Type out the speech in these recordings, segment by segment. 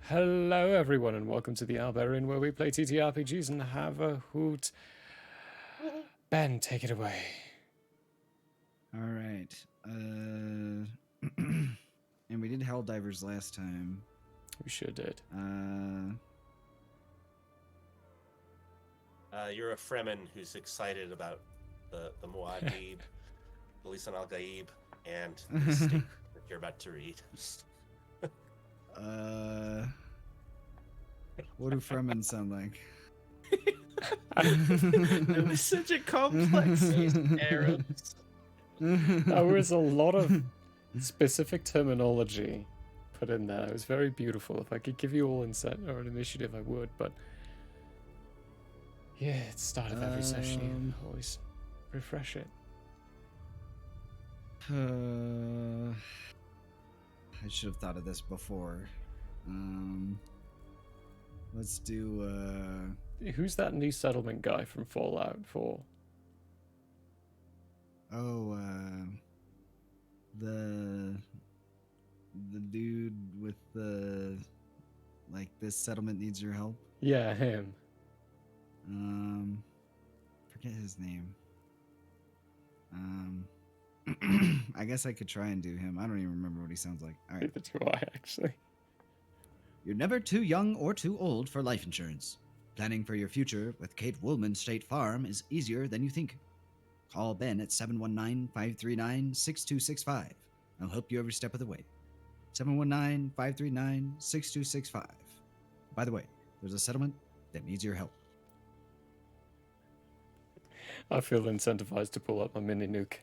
Hello, everyone, and welcome to the Albarian, where we play TTRPGs and have a hoot. Ben, take it away. All right. And we did Helldivers last time. We sure did. You're a Fremen who's excited about the Muad'Dib, the Lisan al-Gaib, and the state that you're about to read. What do Fremen sound like? It was such a complex Arabs. There was a lot of specific terminology put in there. It was very beautiful. If I could give you all insight or an initiative, I would, but yeah, it's the start of every session. You always refresh it. I should have thought of this before. Let's do. Who's that new settlement guy from Fallout 4? Oh, the dude with the this settlement needs your help. Yeah, him. Forget his name. I guess I could try and do him. I don't even remember what he sounds like. All right. Neither do I, actually. You're never too young or too old for life insurance. Planning for your future with Kate Woolman State Farm is easier than you think. Call Ben at 719-539-6265. I'll help you every step of the way. 719-539-6265. By the way, there's a settlement that needs your help. I feel incentivized to pull up my mini nuke.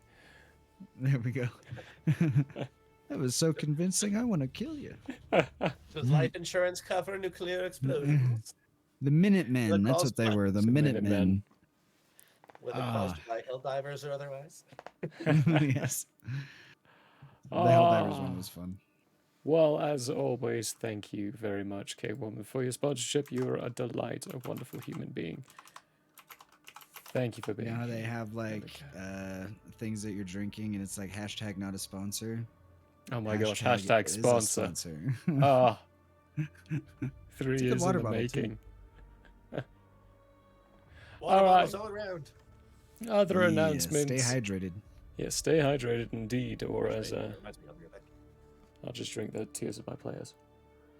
There we go. That was so convincing, I want to kill you. Does life insurance cover nuclear explosions? The Minutemen, that's what they were, the Minutemen. Whether caused by Helldivers or otherwise? Yes. The Helldivers one was fun. Well, as always, thank you very much, K-Woman, for your sponsorship. You're a delight, a wonderful human being. Thank you for being You know how here. they have things that you're drinking and it's like hashtag not a sponsor? Oh my gosh, Hashtag hashtag is a sponsor. Ah, 3 It's a good years in water the bottle, too. making. Water All bottles right. all around. Other Yeah, announcements. stay hydrated. Yeah, stay hydrated indeed, or as Reminds me of your back. I'll just drink the tears of my players.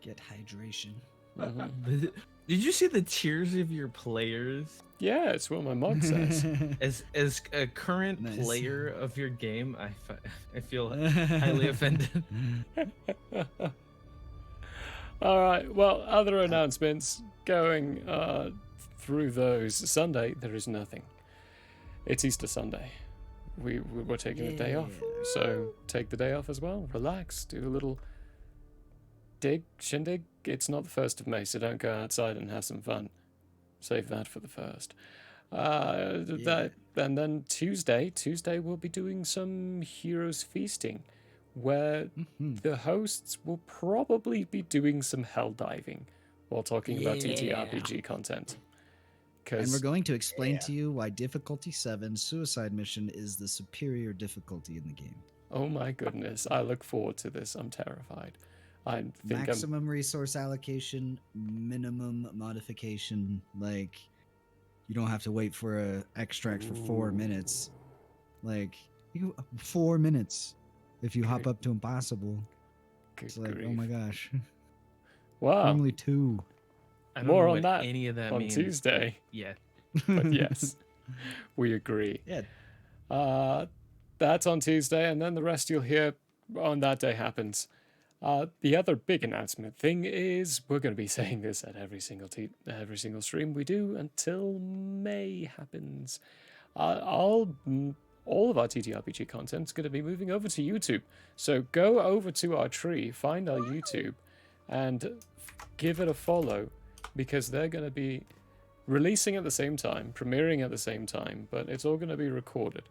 Get hydration. Mhm. Did you see the tears of your players? Yeah, it's what my mod says. As a current Nice. player of your game, I feel highly offended. All right. Well, other announcements going through those. Sunday, there is nothing. It's Easter Sunday. We're taking the day off, so take the day off as well. Relax, do a little shindig. It's not the 1st of May, so don't go outside and have some fun. Save that for the 1st. And then Tuesday we'll be doing some Heroes Feasting, where the hosts will probably be doing some hell diving while talking about TTRPG content. And we're going to explain to you why difficulty 7 suicide mission is the superior difficulty in the game. Oh my goodness, I look forward to this. I'm terrified. I think Maximum resource allocation, minimum modification. Like, you don't have to wait for a extract for 4 minutes. Like, 4 minutes if you hop up to impossible. It's like, oh my gosh. Wow. Normally 2. I don't More know on what that any of that on means. Tuesday. Yeah. But yes, we agree. Yeah. That's on Tuesday, and then the rest you'll hear on that day happens. The other big announcement thing is we're going to be saying this at every single stream we do until May happens. All of our TTRPG content is going to be moving over to YouTube. So go over to our tree, find our YouTube, and give it a follow, because they're going to be releasing at the same time, premiering at the same time, but it's all going to be recorded.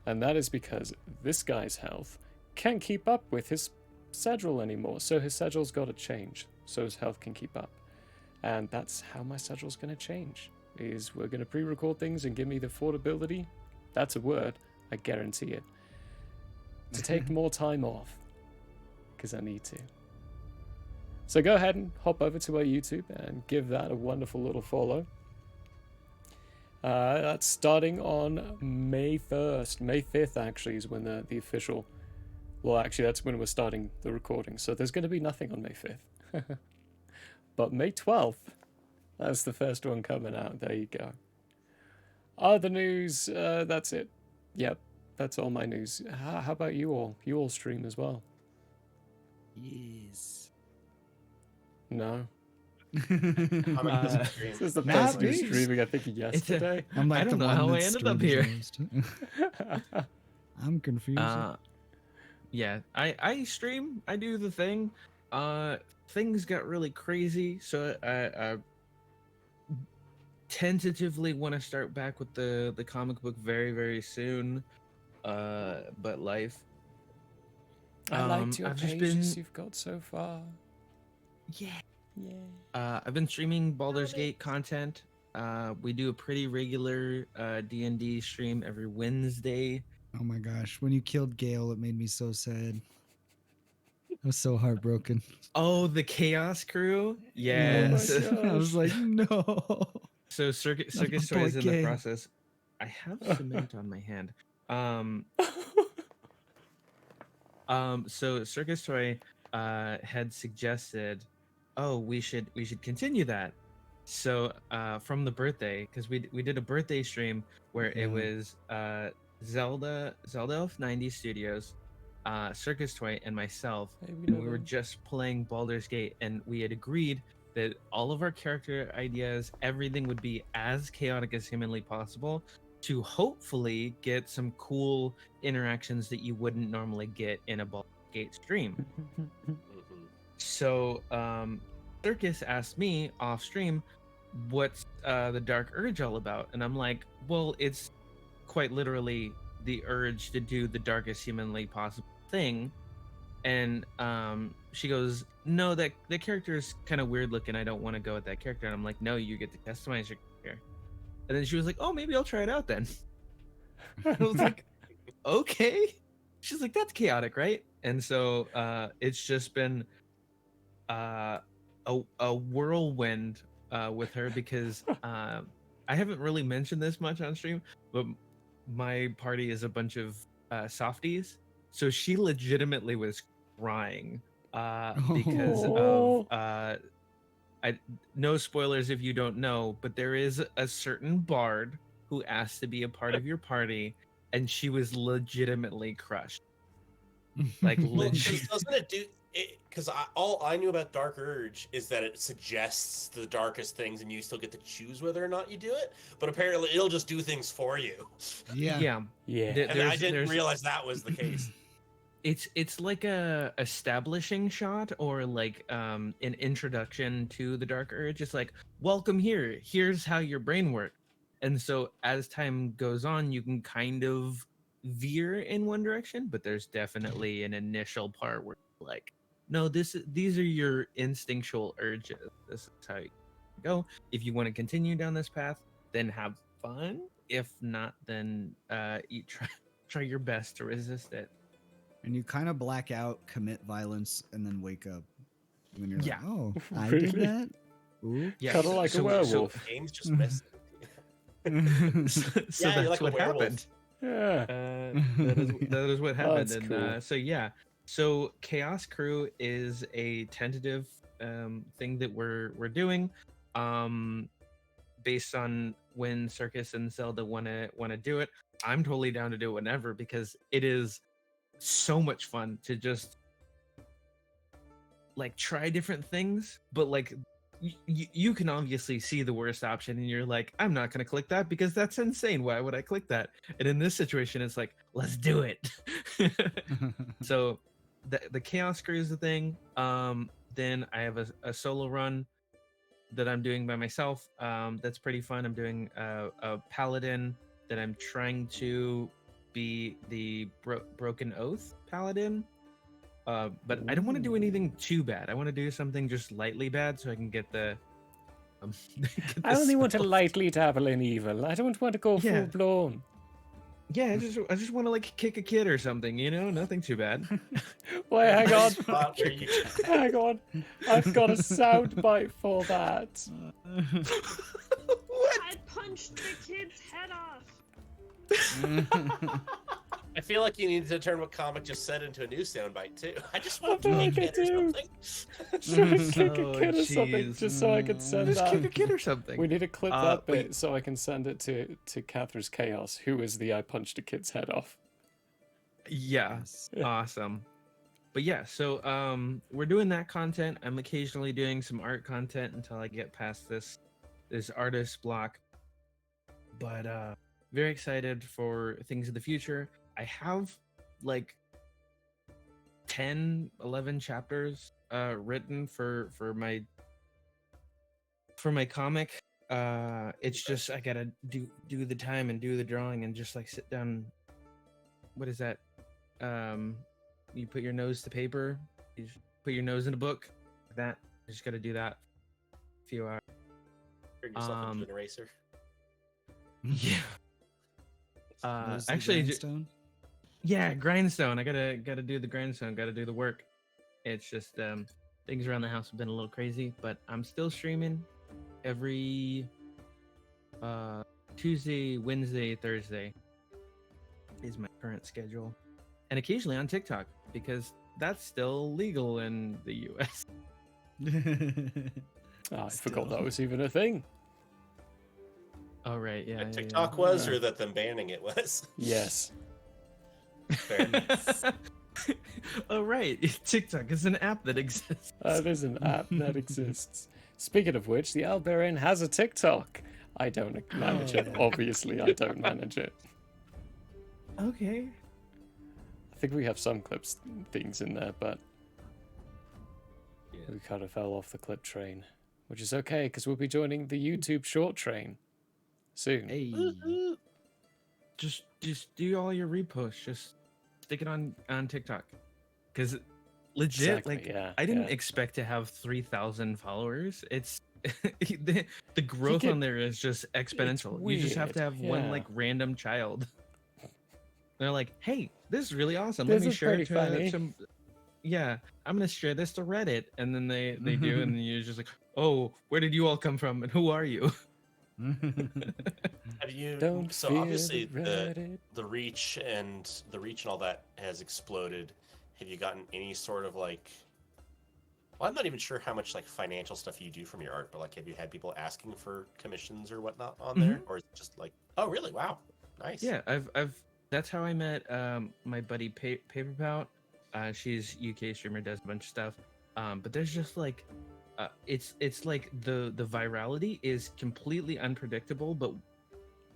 And that is because this guy's health can't keep up with his schedule anymore, so his schedule's got to change so his health can keep up. And that's how my schedule's going to change, is we're going to pre-record things and give me the affordability, that's a word, I guarantee it, to take more time off, because I need to. So go ahead and hop over to our YouTube and give that a wonderful little follow. That's starting on May 1st. May 5th, actually, is when the official... Well, actually, that's when we're starting the recording. So there's going to be nothing on May 5th. But May 12th, that's the first one coming out. There you go. Other news, that's it. Yep, that's all my news. How about you all? You all stream as well? Yes. No? How many does Uh, it stream? This is the Nah, first new please. streaming, I think, yesterday. I'm like I don't the know one how I that's ended up streaming here. the most. I'm confused. Yeah, I stream. I do the thing. Things got really crazy, so I tentatively want to start back with the comic book very soon. But life. I liked your I've just pages been you've got so far. yeah. Yeah. I've been streaming Baldur's Gate content. We do a pretty regular D&D stream every Wednesday. Oh my gosh, when you killed Gale, it made me so sad. I was so heartbroken. Oh, the Chaos Crew. Yeah. Oh my so, God. I was like, no. so Circus Not my Toy is boy in the Gale. process. I have cement on my hand. So Circus Toy had suggested, oh, we should continue that. So from the birthday, because we did a birthday stream where Yeah. it was Zelda of 90 Studios, Circus Toy, and myself, Maybe and not we were all. just playing Baldur's Gate, and we had agreed that all of our character ideas, everything would be as chaotic as humanly possible, to hopefully get some cool interactions that you wouldn't normally get in a Baldur's Gate stream. Mhm. So Circus asked me off stream, what's the Dark Urge all about? And I'm like, well, it's quite literally the urge to do the darkest humanly possible thing. And she goes, no, that the character is kind of weird looking, I don't want to go with that character. And I'm like, no, you get to customize your character. And then she was like, oh, maybe I'll try it out then. I was like, okay. She's like, that's chaotic, right? And so it's just been a whirlwind with her, because I haven't really mentioned this much on stream, but my party is a bunch of softies. So she legitimately was crying because Oh. of no spoilers if you don't know, but there is a certain bard who asked to be a part of your party, and she was legitimately crushed. Like Well, legit. doesn't it do it? Because all I knew about Dark Urge is that it suggests the darkest things, and you still get to choose whether or not you do it. But apparently, it'll just do things for you. Yeah. Yeah. Yeah. There- And I There's- didn't there's- realize that was the case. It's like a establishing shot, or like an introduction to the Dark Urge. It's like, welcome here, here's how your brain works. And so as time goes on, you can kind of veer in one direction, but there's definitely an initial part where like, no, these are your instinctual urges, this is how you go. If you want to continue down this path, then have fun. If not, then you try your best to resist it. And you kind of black out, commit violence, and then wake up. When you're Yeah. like, oh, I Really? did that? Ooh. Yeah, Kinda like a werewolf. The game's just messing. So Yeah, you're that's like a what werewolf. happened. Yeah. That is what happened. That's And cool. so yeah, so Chaos Crew is a tentative thing that we're doing, based on when Circus and Zelda want to do it. I'm totally down to do it whenever, because it is so much fun to just like try different things, but like you can obviously see the worst option, and you're like, I'm not gonna click that because that's insane. Why would I click that? And in this situation, it's like, let's do it. So the Chaos Crew is the thing. Then I have a solo run that I'm doing by myself. That's pretty fun. I'm doing a paladin that I'm trying to be the Broken Oath paladin. But I don't want to do anything too bad. I want to do something just lightly bad so I can get the. Get I the only want to spell. lightly dabble in evil. I don't want to go Yeah. full blown. Yeah, I just want to like kick a kid or something, you know, nothing too bad. Wait, hang on. Spot where you- Hang on. I've got a soundbite for that. What? I punched the kid's head off. I feel like you need to turn what Comic just said into a new soundbite too. I just I want to feel kick like I it or do. something. Should I kick a Oh, kid or something jeez. just so I can send Just kick a that? kid or something. We need to clip Uh, that wait. bit so I can send it to Catherine's Chaos, who is the I punched a kid's head off. Yeah, Yes. awesome. But yeah, so we're doing that content. I'm occasionally doing some art content until I get past this artist block. But very excited for things in the future. I have like 10, 11 chapters written for my comic. It's just I gotta do the time and do the drawing and just like sit down. What is that? You put your nose to paper. You just put your nose in a book. That I just gotta do that. A few hours. Turn yourself into an eraser. Yeah. Nose to Actually, grindstone? yeah, grindstone. I gotta do the grindstone. Gotta do the work. It's just things around the house have been a little crazy, but I'm still streaming every Tuesday, Wednesday, Thursday is my current schedule, and occasionally on TikTok because that's still legal in the U.S. Oh, I forgot Still. that was even a thing. Oh right, yeah. That yeah, TikTok was, or that them banning it was. Yes. Fair. Oh right, TikTok is an app that exists. That is an app that exists. Speaking of which, the Albarian has a TikTok. I don't manage it. Obviously, I don't manage it. Okay. I think we have some clips things in there, but we kind of fell off the clip train, which is okay because we'll be joining the YouTube short train soon. Hey. Just do all your reposts. Just stick it on TikTok, because legit, Exactly, like yeah, I didn't yeah. expect to have 3,000 followers. It's the growth get- on there is just exponential. You just have to weird, have one yeah. like random child. They're like, hey, this is really awesome. This Let me is share it pretty to funny." some. Yeah, I'm gonna share this to Reddit, and then they do, and then you're just like, oh, where did you all come from, and who are you? Have you? Don't So fear obviously the Reddit. the reach and all that has exploded. Have you gotten any sort of like? Well, I'm not even sure how much like financial stuff you do from your art, but like, have you had people asking for commissions or whatnot on there, or is it just like, oh, really? Wow, nice. Yeah, I've that's how I met my buddy Paperpout. She's UK streamer, does a bunch of stuff. But there's just like it's like the virality is completely unpredictable, but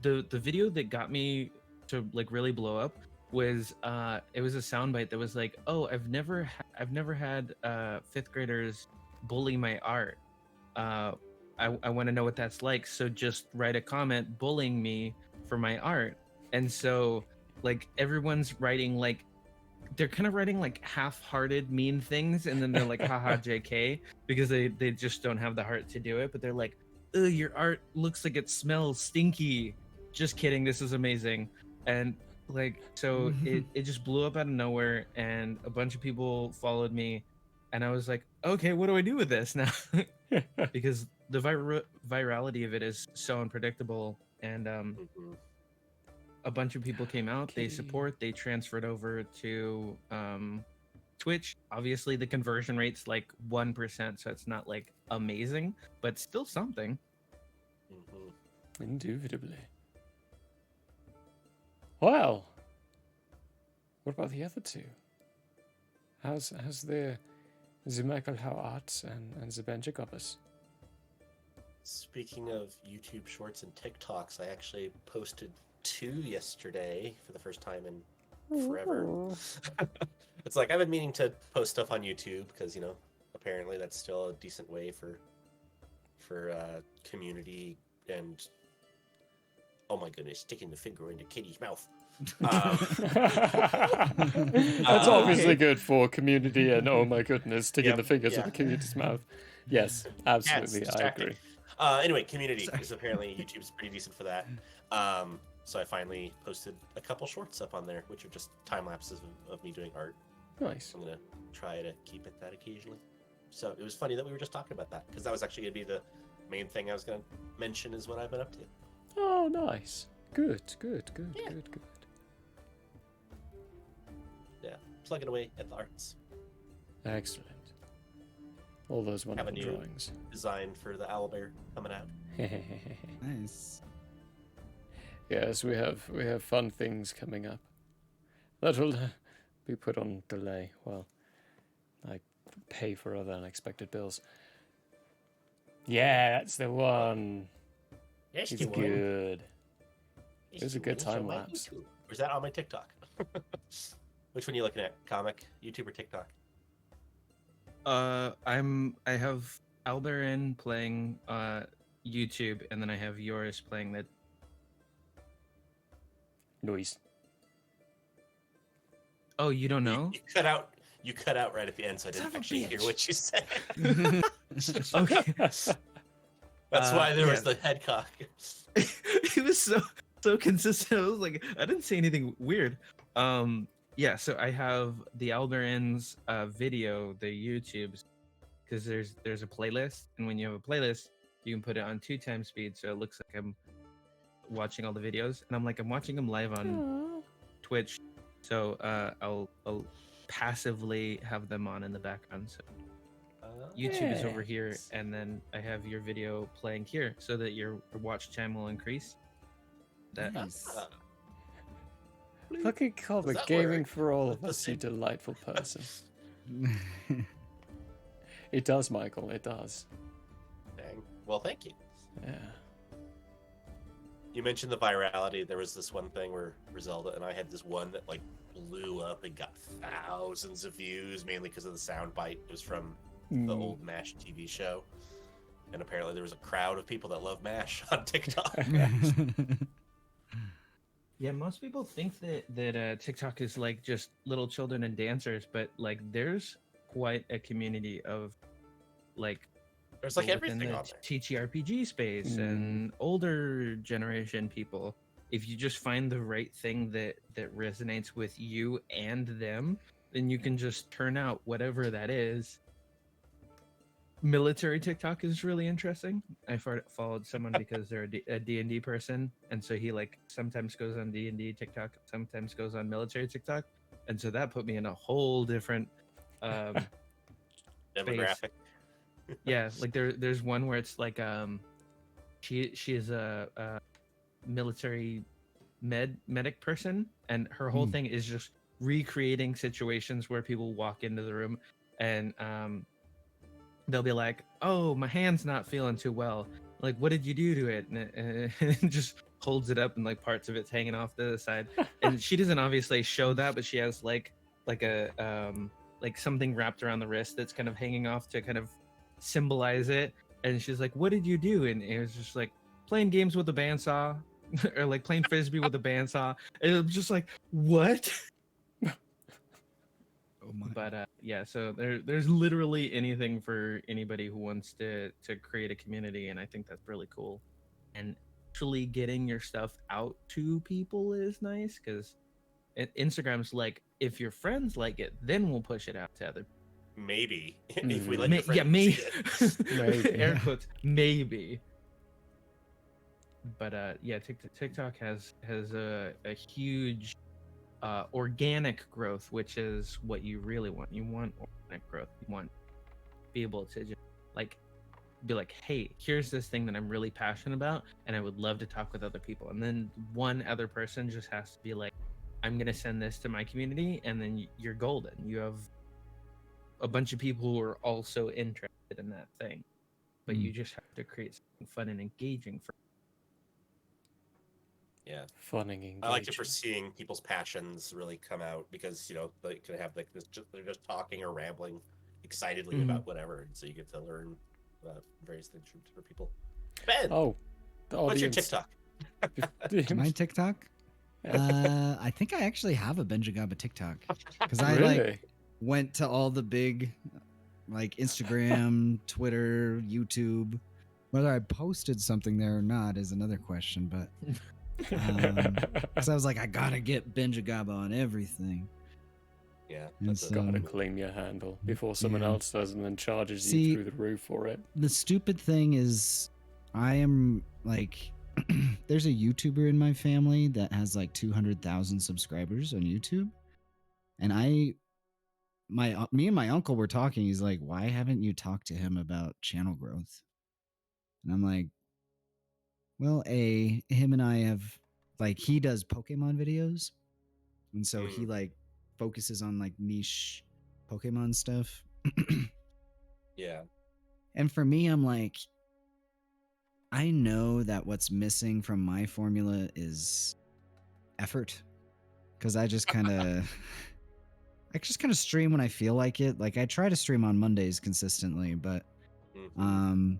the video that got me to like really blow up was it was a soundbite that was like, oh, I've never had fifth graders bully my art. I want to know what that's like, so just write a comment bullying me for my art. And so like everyone's writing like they're kind of writing like half-hearted mean things, and then they're like haha JK, because they just don't have the heart to do it. But they're like, ugh, your art looks like it smells stinky. Just kidding, this is amazing. And like so it just blew up out of nowhere, and a bunch of people followed me, and I was like, okay, what do I do with this now? Because the virality of it is so unpredictable. And Mhm. a bunch of people came out, they Okay. support, they transferred over to Twitch. Obviously the conversion rate's like 1%, so it's not like amazing, but still something. Mhm. Indubitably. Well, what about the other two? How's the Michael How Art and the Ben Jacobus? Speaking of YouTube Shorts and TikToks, I actually posted 2 yesterday for the first time in forever. It's like I've been meaning to post stuff on YouTube because, you know, apparently that's still a decent way for community and, oh my goodness, sticking the finger into Kitty's mouth. That's obviously good for community and oh my goodness, sticking Yep, the fingers in yeah. the community's mouth. Yes, absolutely, I distracting. agree. Anyway, community is apparently YouTube's pretty decent for that. So I finally posted a couple shorts up on there, which are just time lapses of me doing art. Nice. I'm gonna try to keep it that occasionally. So it was funny that we were just talking about that, because that was actually gonna be the main thing I was gonna mention is what I've been up to. Oh, nice. Good. Yeah. Good. Yeah, plugging away at the arts. Excellent. All those Have a wonderful new drawings. design for the owlbear coming out. Nice. Yes, we have fun things coming up. That will be put on delay while I pay for other unexpected bills. Yeah, that's the one. Yes, It's you will. good. Yes, It was a you good will. time Show my lapse. YouTube. Or is that on my TikTok? Which one are you looking at? Comic, YouTube, or TikTok? I have Alderin playing YouTube, and then I have yours playing the. Noise. Oh, you don't know? You cut out. You cut out right at the end, so I Son didn't of a actually hear bitch. what you said. Okay. That's why there was yeah. the head cock. It was so consistent. I was like, I didn't say anything weird. Yeah, so I have the Alderin's video, the YouTube's, because there's a playlist, and when you have a playlist, you can put it on 2x speed, so it looks like I'm watching all the videos, and I'm watching them live on Twitch, so I'll passively have them on in the background. So YouTube is over here, Yes. and then I have your video playing here, so that your watch time will increase. That Nice. Fucking comic that gaming work? for all of Does us, you it? delightful person. It does, Michael. It does. Dang. Well, thank you. Yeah. You mentioned the virality. There was this one thing where Griselda and I had this one that like blew up and got thousands of views, mainly because of the sound bite. It was from the old MASH TV show. And apparently there was a crowd of people that love MASH on TikTok. Yeah, most people think that TikTok is like just little children and dancers, but like there's quite a community of like There's like people within everything the on there. TTRPG space and older generation people. If you just find the right thing that resonates with you and them, then you can just turn out whatever that is. Military TikTok is really interesting. I followed someone because they're a D&D person, and so he like sometimes goes on D&D TikTok, sometimes goes on military TikTok, and so that put me in a whole different Demographic. yeah, like there's one where it's like she is a military medic person, and her whole thing is just recreating situations where people walk into the room and they'll be like, oh, my hand's not feeling too well, like what did you do to it, and it just holds it up and like parts of it's hanging off to the side, and she doesn't obviously show that, but she has like a like something wrapped around the wrist that's kind of hanging off to kind of symbolize it, and she's like, what did you do? And it was just like playing games with a bandsaw or like playing frisbee with a bandsaw, and it was just like, what? Oh my. But yeah, so there's literally anything for anybody who wants to create a community, and I think that's really cool. And actually getting your stuff out to people is nice, because Instagram's like, if your friends like it, then we'll push it out to other. Maybe. If we let May- your friends yeah, maybe. see it. Maybe. Air quotes, maybe. But yeah, TikTok has a huge organic growth, which is what you really want. You want organic growth. You want to be able to just like be like, hey, here's this thing that I'm really passionate about, and I would love to talk with other people. And then one other person just has to be like, I'm gonna send this to my community, and then you're golden. You have a bunch of people who are also interested in that thing, but you just have to create something fun and engaging for. Yeah. Fun and engaging. I like it for seeing people's passions really come out, because, you know, they could have like this, they're just talking or rambling excitedly about whatever. And so you get to learn about various things from people. Ben, Oh, the what's your audience. TikTok? My TikTok? I think I actually have a Benjagaba TikTok, because I Really? like went to all the big like Instagram, Twitter, YouTube. Whether I posted something there or not is another question, but Because I was like, I gotta get Benjagaba on everything. Yeah, And that's so- Gotta claim your handle before someone Yeah. else does and then charges See- you through the roof for it. The stupid thing is, I am like, there's a YouTuber in my family that has like 200,000 subscribers on YouTube, and me and my uncle were talking. He's like, "Why haven't you talked to him about channel growth?" And I'm like, "Well, him and I have like he does Pokemon videos, and so he like focuses on like niche Pokemon stuff." yeah. And for me, I'm like, I know that what's missing from my formula is effort, because I just kind of stream when I feel like it. Like I try to stream on Mondays consistently, but Mhm.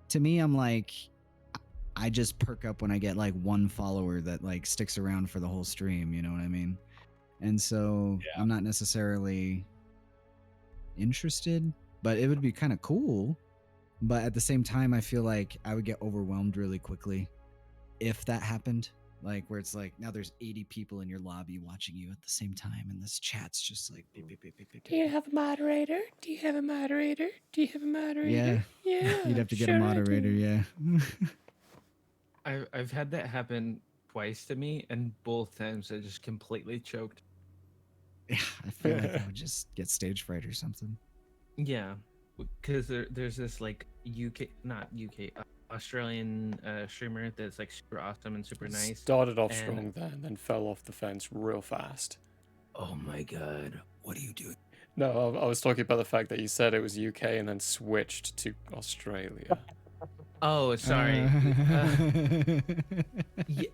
to me, I'm like, I just perk up when I get like one follower that like sticks around for the whole stream. You know what I mean? And so Yeah. I'm not necessarily interested, but it would be kind of cool. But at the same time, I feel like I would get overwhelmed really quickly if that happened. Like where it's like now there's 80 people in your lobby watching you at the same time, and this chat's just like beep, beep, beep, beep, beep, Do you beep. have a moderator? Do you have a moderator? Do you have a moderator? Yeah. You'd have to get a sure I moderator, do. yeah. I've had that happen twice to me, and both times I just completely choked. Yeah, I feel like I would just get stage fright or something. Yeah, because there's this like not UK, Australian streamer that's like super awesome and super nice. Started off and- strong then, then fell off the fence real fast. Oh my god, what are you doing? No, I was talking about the fact that you said it was UK and then switched to Australia. Oh, sorry. Ye-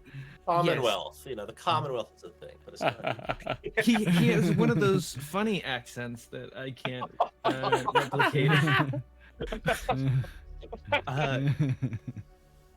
Commonwealth, you know, the Commonwealth is a thing, but it's not. he has one of those funny accents that I can't replicate.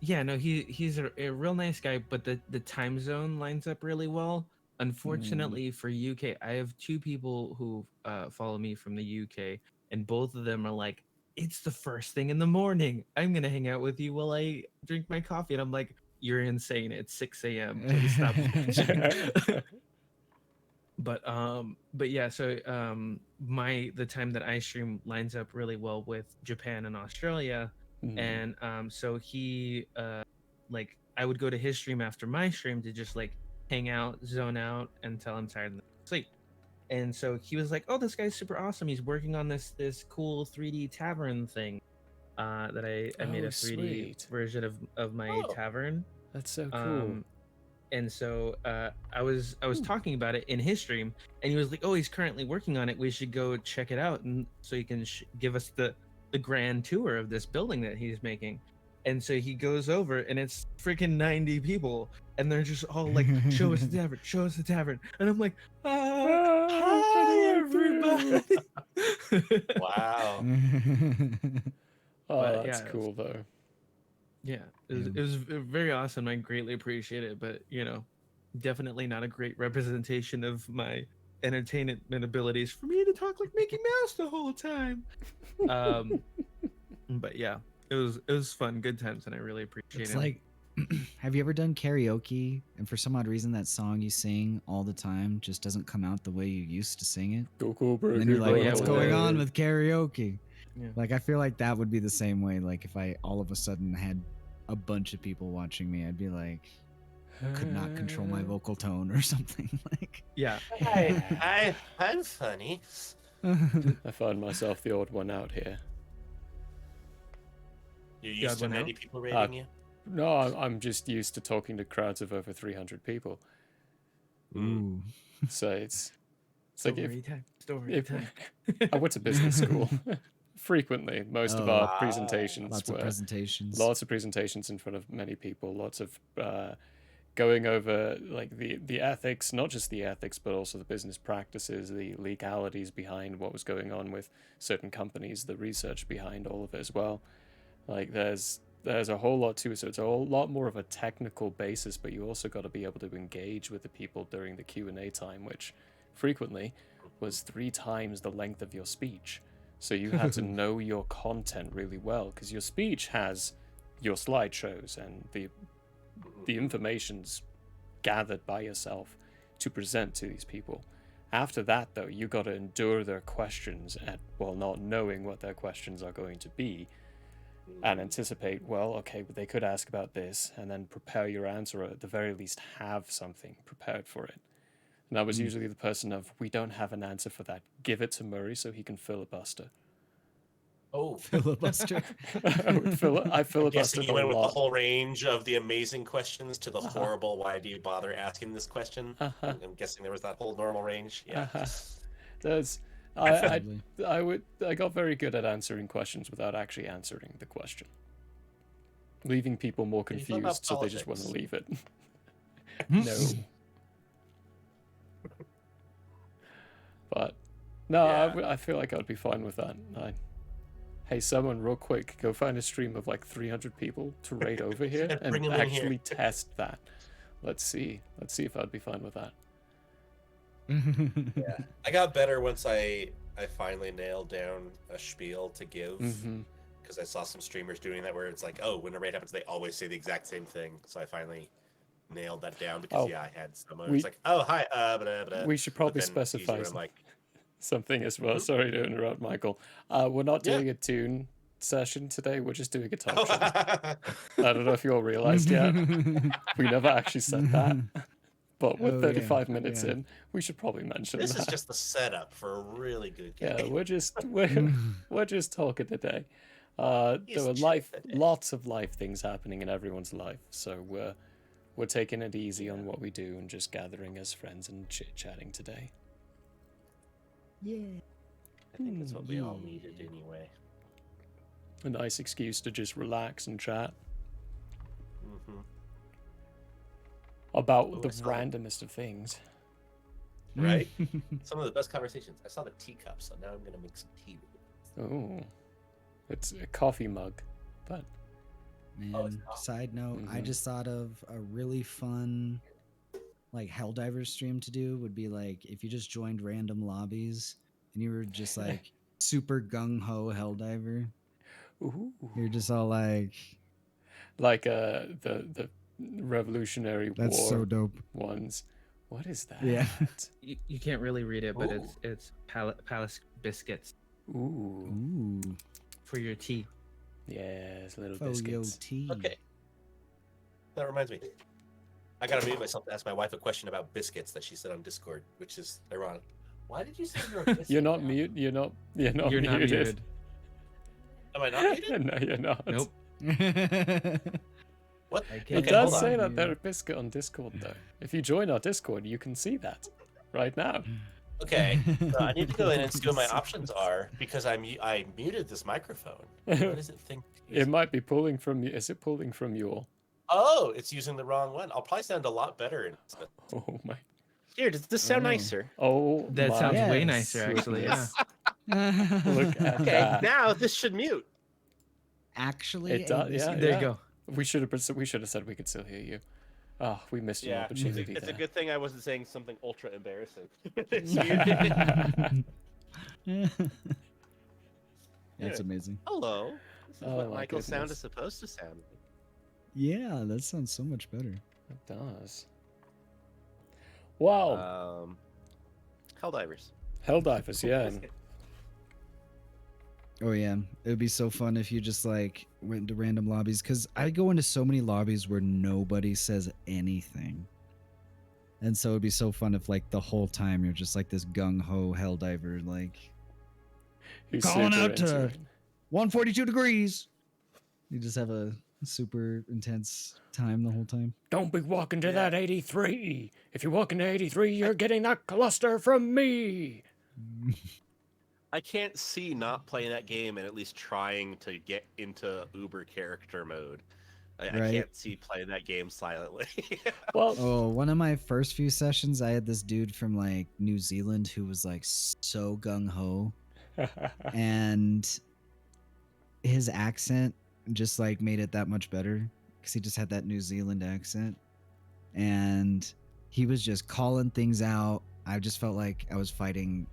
Yeah, no, he's a real nice guy, but the time zone lines up really well. Unfortunately for UK, I have two people who follow me from the UK, and both of them are like, it's the first thing in the morning. I'm gonna hang out with you while I drink my coffee, and I'm like, you're insane. It's 6 a.m. Please stop watching. But yeah, so the time that I stream lines up really well with Japan and Australia. And so he like I would go to his stream after my stream to just like hang out, zone out until I'm tired and sleep. And so he was like, "Oh, this guy's super awesome. He's working on this cool 3D tavern thing that I made Oh, a 3D sweet. version of my Oh. tavern." That's so cool. And so I was talking about it in his stream, and he was like, "Oh, he's currently working on it. We should go check it out, and so he can give us the grand tour of this building that he's making." And so he goes over, and it's freaking 90 people, and they're just all like, "Show us the tavern, show us the tavern," and I'm like, "Hi, everybody!" Wow. Oh, but that's yeah, cool though. Yeah, it was very awesome. I greatly appreciate it, but definitely not a great representation of my entertainment abilities for me to talk like Mickey Mouse the whole time. But yeah, it was fun, good times, and I really appreciate It's it. like, have you ever done karaoke and for some odd reason that song you sing all the time just doesn't come out the way you used to sing it? And then you're like, yeah, what's well, going on with karaoke? Yeah. Like, I feel like that would be the same way. Like, if I all of a sudden had a bunch of people watching me, I'd be like, could not control my vocal tone or something. Like, Yeah, I'm funny. I find myself the odd one out here. You're used to one many out? people rating you? No, I'm just used to talking to crowds of over 300 people. ooh. So it's like story time, story if time. I went to business school frequently. Most of Oh. our Wow. presentations Lots were of presentations. lots of presentations in front of many people. Lots of going over like the ethics, not just the ethics, but also the business practices, the legalities behind what was going on with certain companies, the research behind all of it as well. Like there's a whole lot to it, so it's a whole lot more of a technical basis, but you also got to be able to engage with the people during the Q&A time, which frequently was 3 times the length of your speech. So you had to know your content really well, because your speech has your slideshows and the the information's gathered by yourself to present to these people. After that, though, you got to endure their questions while not knowing what their questions are going to be, and anticipate, well, okay, they could ask about this, and then prepare your answer, or at the very least have something prepared for it. And that was usually the person of, we don't have an answer for that. Give it to Murray so he can filibuster. Oh, Filibuster. I guessing filibustered you a went with the lot. whole range of the amazing questions to the horrible, why do you bother asking this question? I'm guessing there was that whole normal range. Yeah. There's, Probably. I got very good at answering questions without actually answering the question, leaving people more Have you thought about confused, so they just want to politics? leave it. No. But no, Yeah. I feel like I'd be fine with that. Hey, someone, real quick, go find a stream of like 300 people to raid over here And bring and 'em in here. actually test that. Let's see if I'd be fine with that. Yeah. I got better once I finally nailed down a spiel to give. Mm-hmm. Because I saw some streamers doing that where it's like, oh, when a raid happens, they always say the exact same thing. So I finally nailed that down because Oh, I had someone. we- It's like, oh, hi, blah, blah. We should But probably then specify usually I'm like, something as well. Mhm. Sorry to interrupt, Michael. We're not Yeah. doing a tune session today. We're just doing a talk show. oh, I don't know if you all realized yet. We never actually said that. But with Oh, 35 yeah, minutes yeah. in, we should probably mention this that. is just the setup for a really good game. Yeah, we're just Mm. we're just talking today. He's There were chit today. lots of life things happening in everyone's life, so we're taking it easy on what we do and just gathering as friends and chit chatting today. Yeah. I think that's what we all needed anyway. A nice excuse to just relax and chat Hmm about Ooh, the I saw that. randomest of things. Right? Some of the best conversations. I saw the teacup, so now I'm going to make some tea with it. Oh, it's a coffee mug, but Oh, it's Man, awesome. side note, I Mhm. just thought of a really fun like Helldivers stream to do would be like if you just joined random lobbies and you were just like super gung ho Helldiver. ooh, You're just all like, like the Revolutionary that's War so dope. ones. What is that? Yeah. You can't really read it, but Ooh. it's palace biscuits Ooh, Ooh. for your tea. yes, little Fo yo biscuits. tea. Okay. That reminds me. I got to mute myself to ask my wife a question about biscuits that she said on Discord, which is ironic. Why did you say you're a biscuit You're not now? mute. You're not You're not muted. muted. Am I not muted? No, you're not. Nope. What? I It can't Okay, does hold say on. that they're a biscuit on Discord, though. If you join our Discord, you can see that right now. Okay, so I need to go in and see what my options are because I muted this microphone. What does it think? It might be pulling from you. Is it pulling from your? Oh, it's using the wrong one. I'll probably sound a lot better in this. Oh my! Here, does this sound Oh. nicer? Oh, That my sounds way Yes. nicer, actually. Yeah. goodness. Look at Okay, that. now this should mute. Actually, It does. this- Yeah, There yeah. you go. We should have said we could still hear you. Oh, we missed an Yeah, opportunity it's a there. good thing I wasn't saying something ultra embarrassing. That's amazing. Hello. This is Oh what my Michael's sound goodness. is supposed to sound like. Yeah, that sounds so much better. It does. Wow. Helldivers. Helldivers, yeah. And Oh yeah, it would be so fun if you just like went into random lobbies because I go into so many lobbies where nobody says anything, and so it'd be so fun if like the whole time you're just like this gung ho Helldiver, like who's Calling super out to- into it. 142 degrees. You just have a super intense time the whole time. Don't be walking to Yeah. that 83. If you walk into 83, you're getting that cluster from me. I can't see not playing that game and at least trying to get into Uber character mode. I Right. can't see playing that game silently. Well, Oh, one of my first few sessions, I had this dude from like New Zealand who was like so gung ho, and his accent just like made it that much better because he just had that New Zealand accent, and he was just calling things out. I just felt like I was fighting,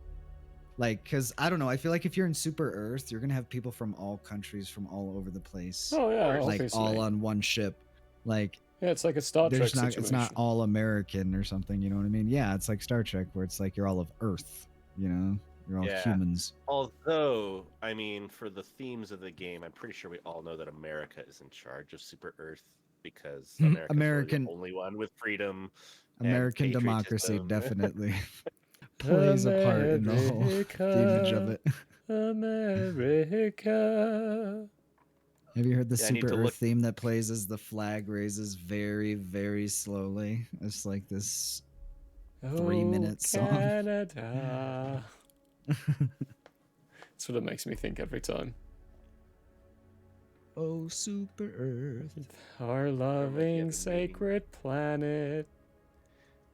like, because I don't know. I feel like if you're in Super Earth, you're gonna have people from all countries from all over the place, oh yeah, like obviously. all on one ship. Like Yeah, it's like a Star Trek There's not situation. it's not all American or something, you know what I mean? Yeah, it's like Star Trek where it's like you're all of Earth, you know? You're all Yeah. humans. Although, I mean, for the themes of the game, I'm pretty sure we all know that America is in charge of Super Earth because America's really American the only one with freedom. and American democracy patriotism. definitely plays a part in the whole the image of it. America. Have you heard the Yeah, I need Super to Earth look- theme that plays as the flag raises very, very slowly? It's like this 3-minute song. Canada. That's what it makes me think every time. Oh, Super Earth. Our loving sacred planet.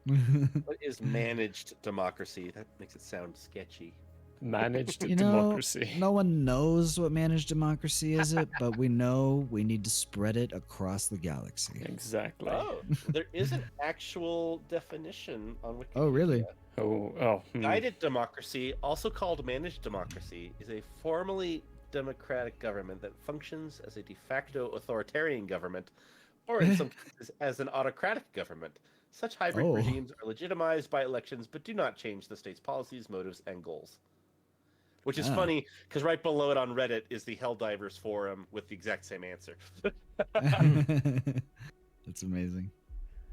What is managed democracy? That makes it sound sketchy. Managed You know, democracy. no one knows what managed democracy is, but we know we need to spread it across the galaxy. Exactly. Oh, there is an actual definition on Wikipedia. Oh, really? Oh. Guided democracy, also called managed democracy, is a formally democratic government that functions as a de facto authoritarian government, or in some cases as an autocratic government. Such hybrid Oh. regimes are legitimized by elections but do not change the state's policies, motives, and goals. Which is Ah. funny, because right below it on Reddit is the Helldivers forum with the exact same answer. That's amazing.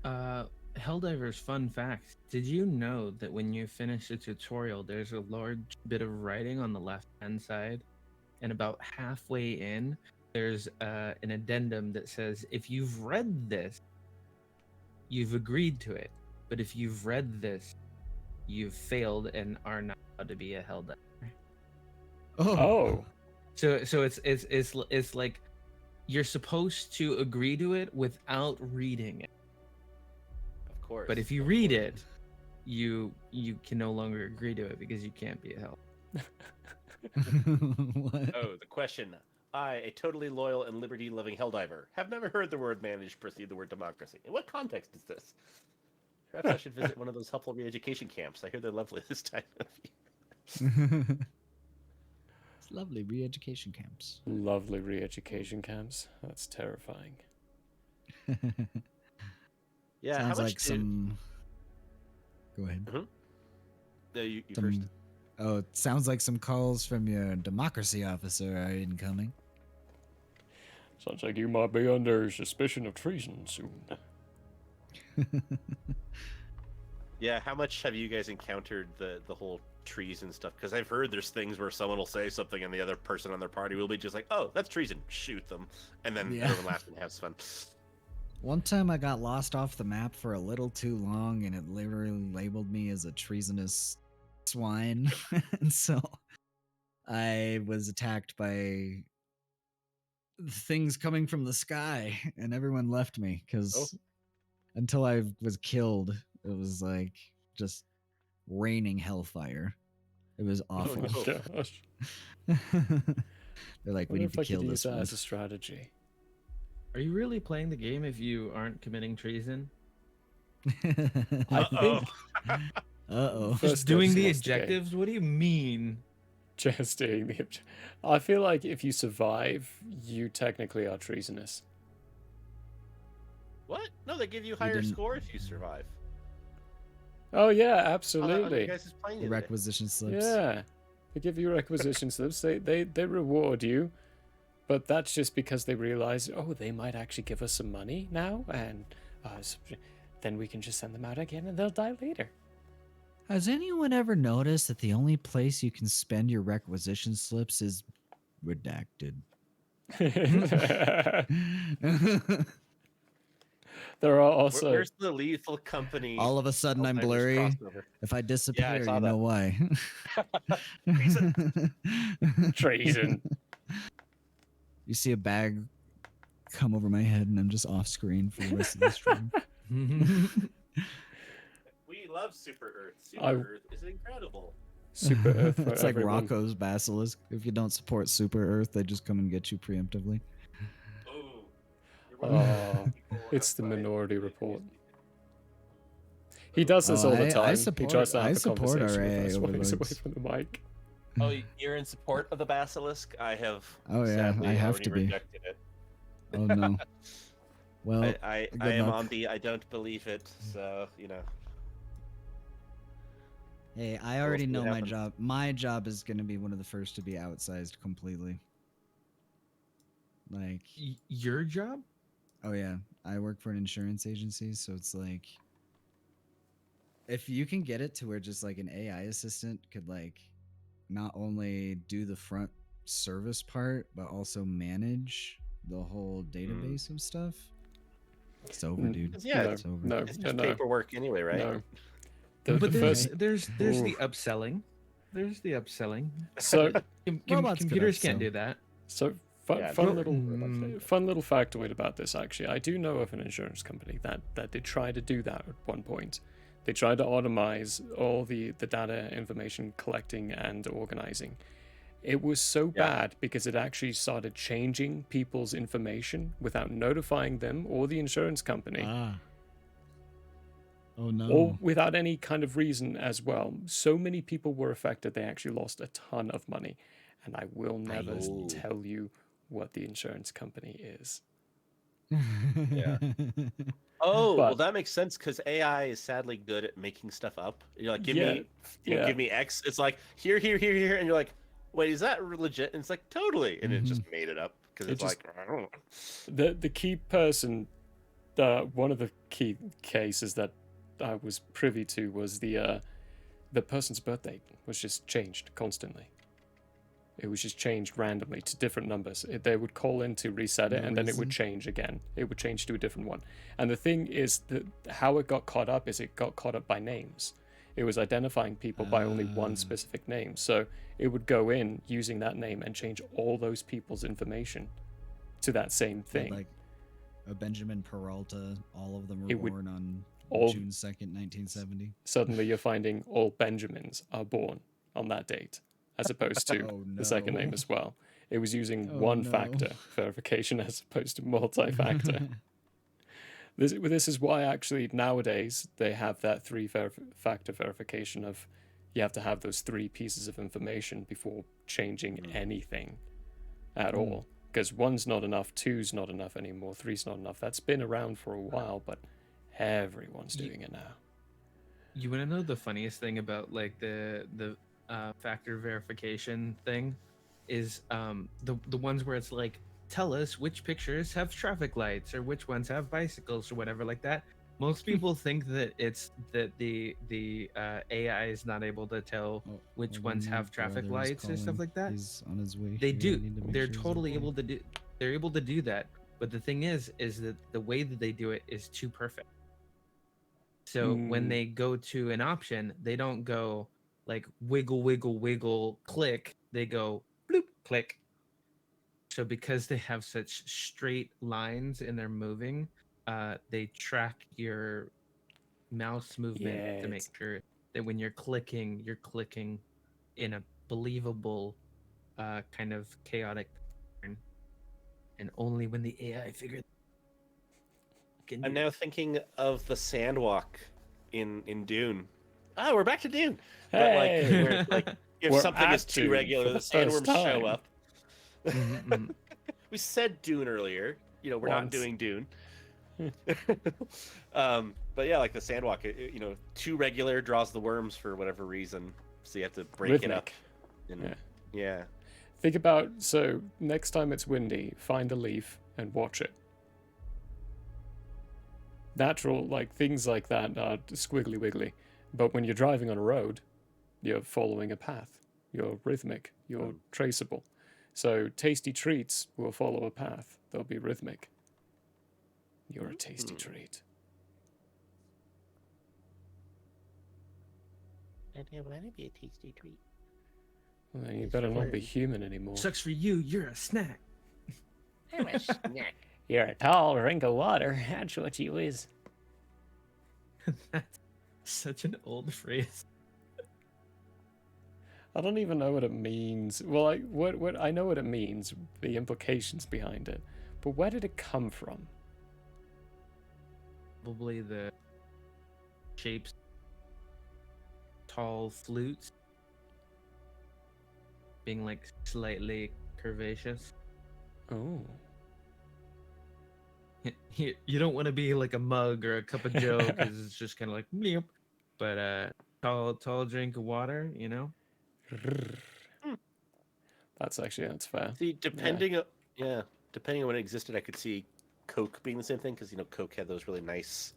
Helldivers fun fact. Did you know that when you finish a tutorial, there's a large bit of writing on the left-hand side? And about halfway in, there's an addendum that says, if you've read this, you've agreed to it. But if you've read this, you've failed and are not allowed to be a Helldiver. Oh. So it's like you're supposed to agree to it without reading it. Of course. But if you read it, you can no longer agree to it because you can't be a hell. What? Oh, the question. I, a totally loyal and liberty-loving Helldiver, have never heard the word managed precede the word democracy. In what context is this? Perhaps I should visit one of those helpful re-education camps. I hear they're lovely this time of year. It's lovely re-education camps. Lovely re-education camps. That's terrifying. Yeah, Sounds how much like some. Go ahead. No, you Some... first. Oh, it sounds like some calls from your democracy officer are incoming. Sounds like you might be under suspicion of treason soon. Yeah, how much have you guys encountered the whole treason stuff? Because I've heard there's things where someone will say something and the other person on their party will be just like, "Oh, that's treason," shoot them, and then Yeah. everyone laughs and has fun. One time I got lost off the map for a little too long and it literally labeled me as a treasonous swine. And so I was attacked by things coming from the sky and everyone left me because until I was killed, it was like just raining hellfire. It was awful. Oh my gosh. They're like, we Wonder need if to I kill could use this that one. as a strategy. Are you really playing the game if you aren't committing treason? I think Uh-oh. First Just doing the investigate. objectives? What do you mean? just doing the I feel like if you survive, you technically are treasonous. What? No, they give you higher didn't- score if you survive. Oh yeah, On absolutely. you guys' playing The today. requisition slips. Yeah. They give you requisition slips. They reward you. But that's just because they realize, oh, they might actually give us some money now, and then we can just send them out again and they'll die later. Has anyone ever noticed that the only place you can spend your requisition slips is redacted? There are also Where's the Lethal Company? All of a sudden I'm Helldivers blurry. crossover? If I disappear, saw you know that. why. treason. You see a bag come over my head and I'm just off screen for the rest of the stream. We love Super Earth. Super I- Earth is incredible. Super Earth for It's like everyone. Rocco's Basilisk. If you don't support Super Earth, they just come and get you preemptively. Oh, Oh, it's the Minority Report. He does this Oh, all the I time. support- he tries to have I a support conversation RA with us while he's away overlords. from the mic. Oh, you're in support of the Basilisk? I have. Oh, yeah, sadly I have already to be. rejected it. Oh no. Well, I good am luck. on the I don't believe it. So Hey, I We'll already see what know my happens. job. My job is going to be one of the first to be outsized completely. Like, Your job? oh yeah, I work for an insurance agency, so it's like if you can get it to where just like an AI assistant could like not only do the front service part but also manage the whole database of stuff. It's over, dude. 'Cause, yeah, No, It's over. no, it's no, just no, paperwork anyway, right? no. The But first. there's Ooh. the upselling. There's the upselling. So Robots could Computers can't upsell. do that. So Yeah, fun sure. little Mm. fun little factoid about this. Actually, I do know of an insurance company that did try to do that at one point. They tried to automize all the data information collecting and organizing. It was so Yeah. bad because it actually started changing people's information without notifying them or the insurance company, Ah. Oh no. or without any kind of reason as well. So many people were affected, they actually lost a ton of money. And I will never Ooh. tell you what the insurance company is. Yeah. Oh, well, But that makes sense because AI is sadly good at making stuff up. You're like, yeah, yeah. give me X. It's like here, here, and you're like, wait, is that legit? And it's like totally, and it just made it up because It it's just- like I don't know. The key person, one of the key cases that I was privy to was the person's birthday was just changed constantly. It was just changed randomly to different numbers. They would call in to reset it, No and then it would reason? change again. It would change to a different one. And the thing is that how it got caught up is it got caught up by names. It was identifying people by only one Ah. specific name. So it would go in using that name and change all those people's information to that same thing. Like a Benjamin Peralta, all of them were It would born on all- June 2nd, 1970. Suddenly you're finding all Benjamins are born on that date, as opposed to Oh the second no. name as well. It was using Oh, one no. factor verification as opposed to multi-factor. This is why actually nowadays they have that factor verification of you have to have those 3 pieces of information before changing anything at all. Because 1's not enough, 2's not enough anymore, 3's not enough. That's been around for a while, but everyone's doing it now. You want to know the funniest thing about like the factor verification thing is the ones where it's like, tell us which pictures have traffic lights or which ones have bicycles or whatever like that. Most people think that it's that the AI is not able to tell Oh, which hold on, ones my have traffic brother is lights or stuff calling. like that. He's on his way. They here. I do. need to make They're sure he's totally okay. able to do. They're able to do that. But the thing is that the way that they do it is too perfect. So when Mm. they go to an option, they don't go like wiggle, wiggle, wiggle, click. They go bloop, click. So because they have such straight lines in their moving, they track your mouse movement to make Yes. sure that when you're clicking in a believable, kind of chaotic pattern, and only when the AI figures. I'm now thinking of the sandwalk in Dune. Ah, we're back to Dune. But Hey! where, like if We're something is at too Dune regular, for the the first sandworms show time. up. Mhm. We said Dune earlier. We're not Once. doing Dune. But yeah, like the sandwalk, too regular draws the worms for whatever reason, so you have to break it up. Rhythmic. And, yeah. Think about, so next time it's windy, find a leaf and watch it. Natural, like things like that are squiggly wiggly. But when you're driving on a road, you're following a path. You're rhythmic. You're traceable. So tasty treats will follow a path. They'll be rhythmic. You're a tasty treat. I want to be a tasty treat. Well, then you better not be human anymore. Sucks for you. You're a snack. I'm a snack. You're a tall drink of water. That's what you is. That's such an old phrase. I don't even know what it means. Well, what I know what it means, the implications behind it, but where did it come from? Probably the shapes, tall flutes, being like slightly curvaceous. Oh. You don't want to be like a mug or a cup of joe because it's just kind of like bleep. But tall drink of water, you know. That's fair. See, depending on when it existed, I could see Coke being the same thing because Coke had those really nice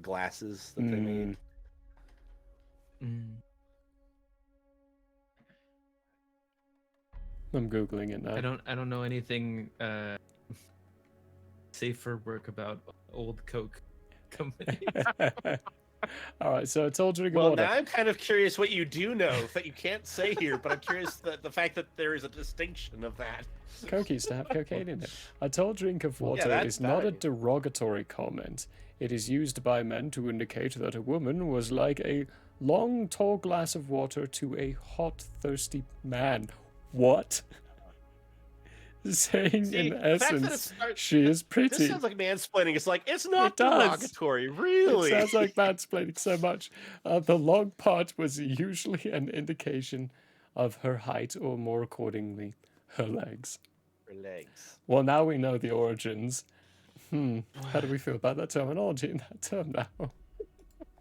glasses that they made. Mm. I'm googling it now. I don't know anything safe for work about old Coke companies. All right, so a tall drink of Well, water. now I'm kind of curious what you do know that you can't say here, but I'm curious the fact that there is a distinction of that. Coke used to have cocaine in it. A tall drink of water that's is not a bad. derogatory comment. It is used by men to indicate that a woman was like a long, tall glass of water to a hot, thirsty man. What? Saying See, in the fact that essence, it's- she is This pretty. sounds like mansplaining. It's like, it's not It does. derogatory, really. It sounds like mansplaining so much. The long part was usually an indication of her height, or more accordingly, her legs. For legs. Well, now we know the origins. How do we feel about that terminology in that term now?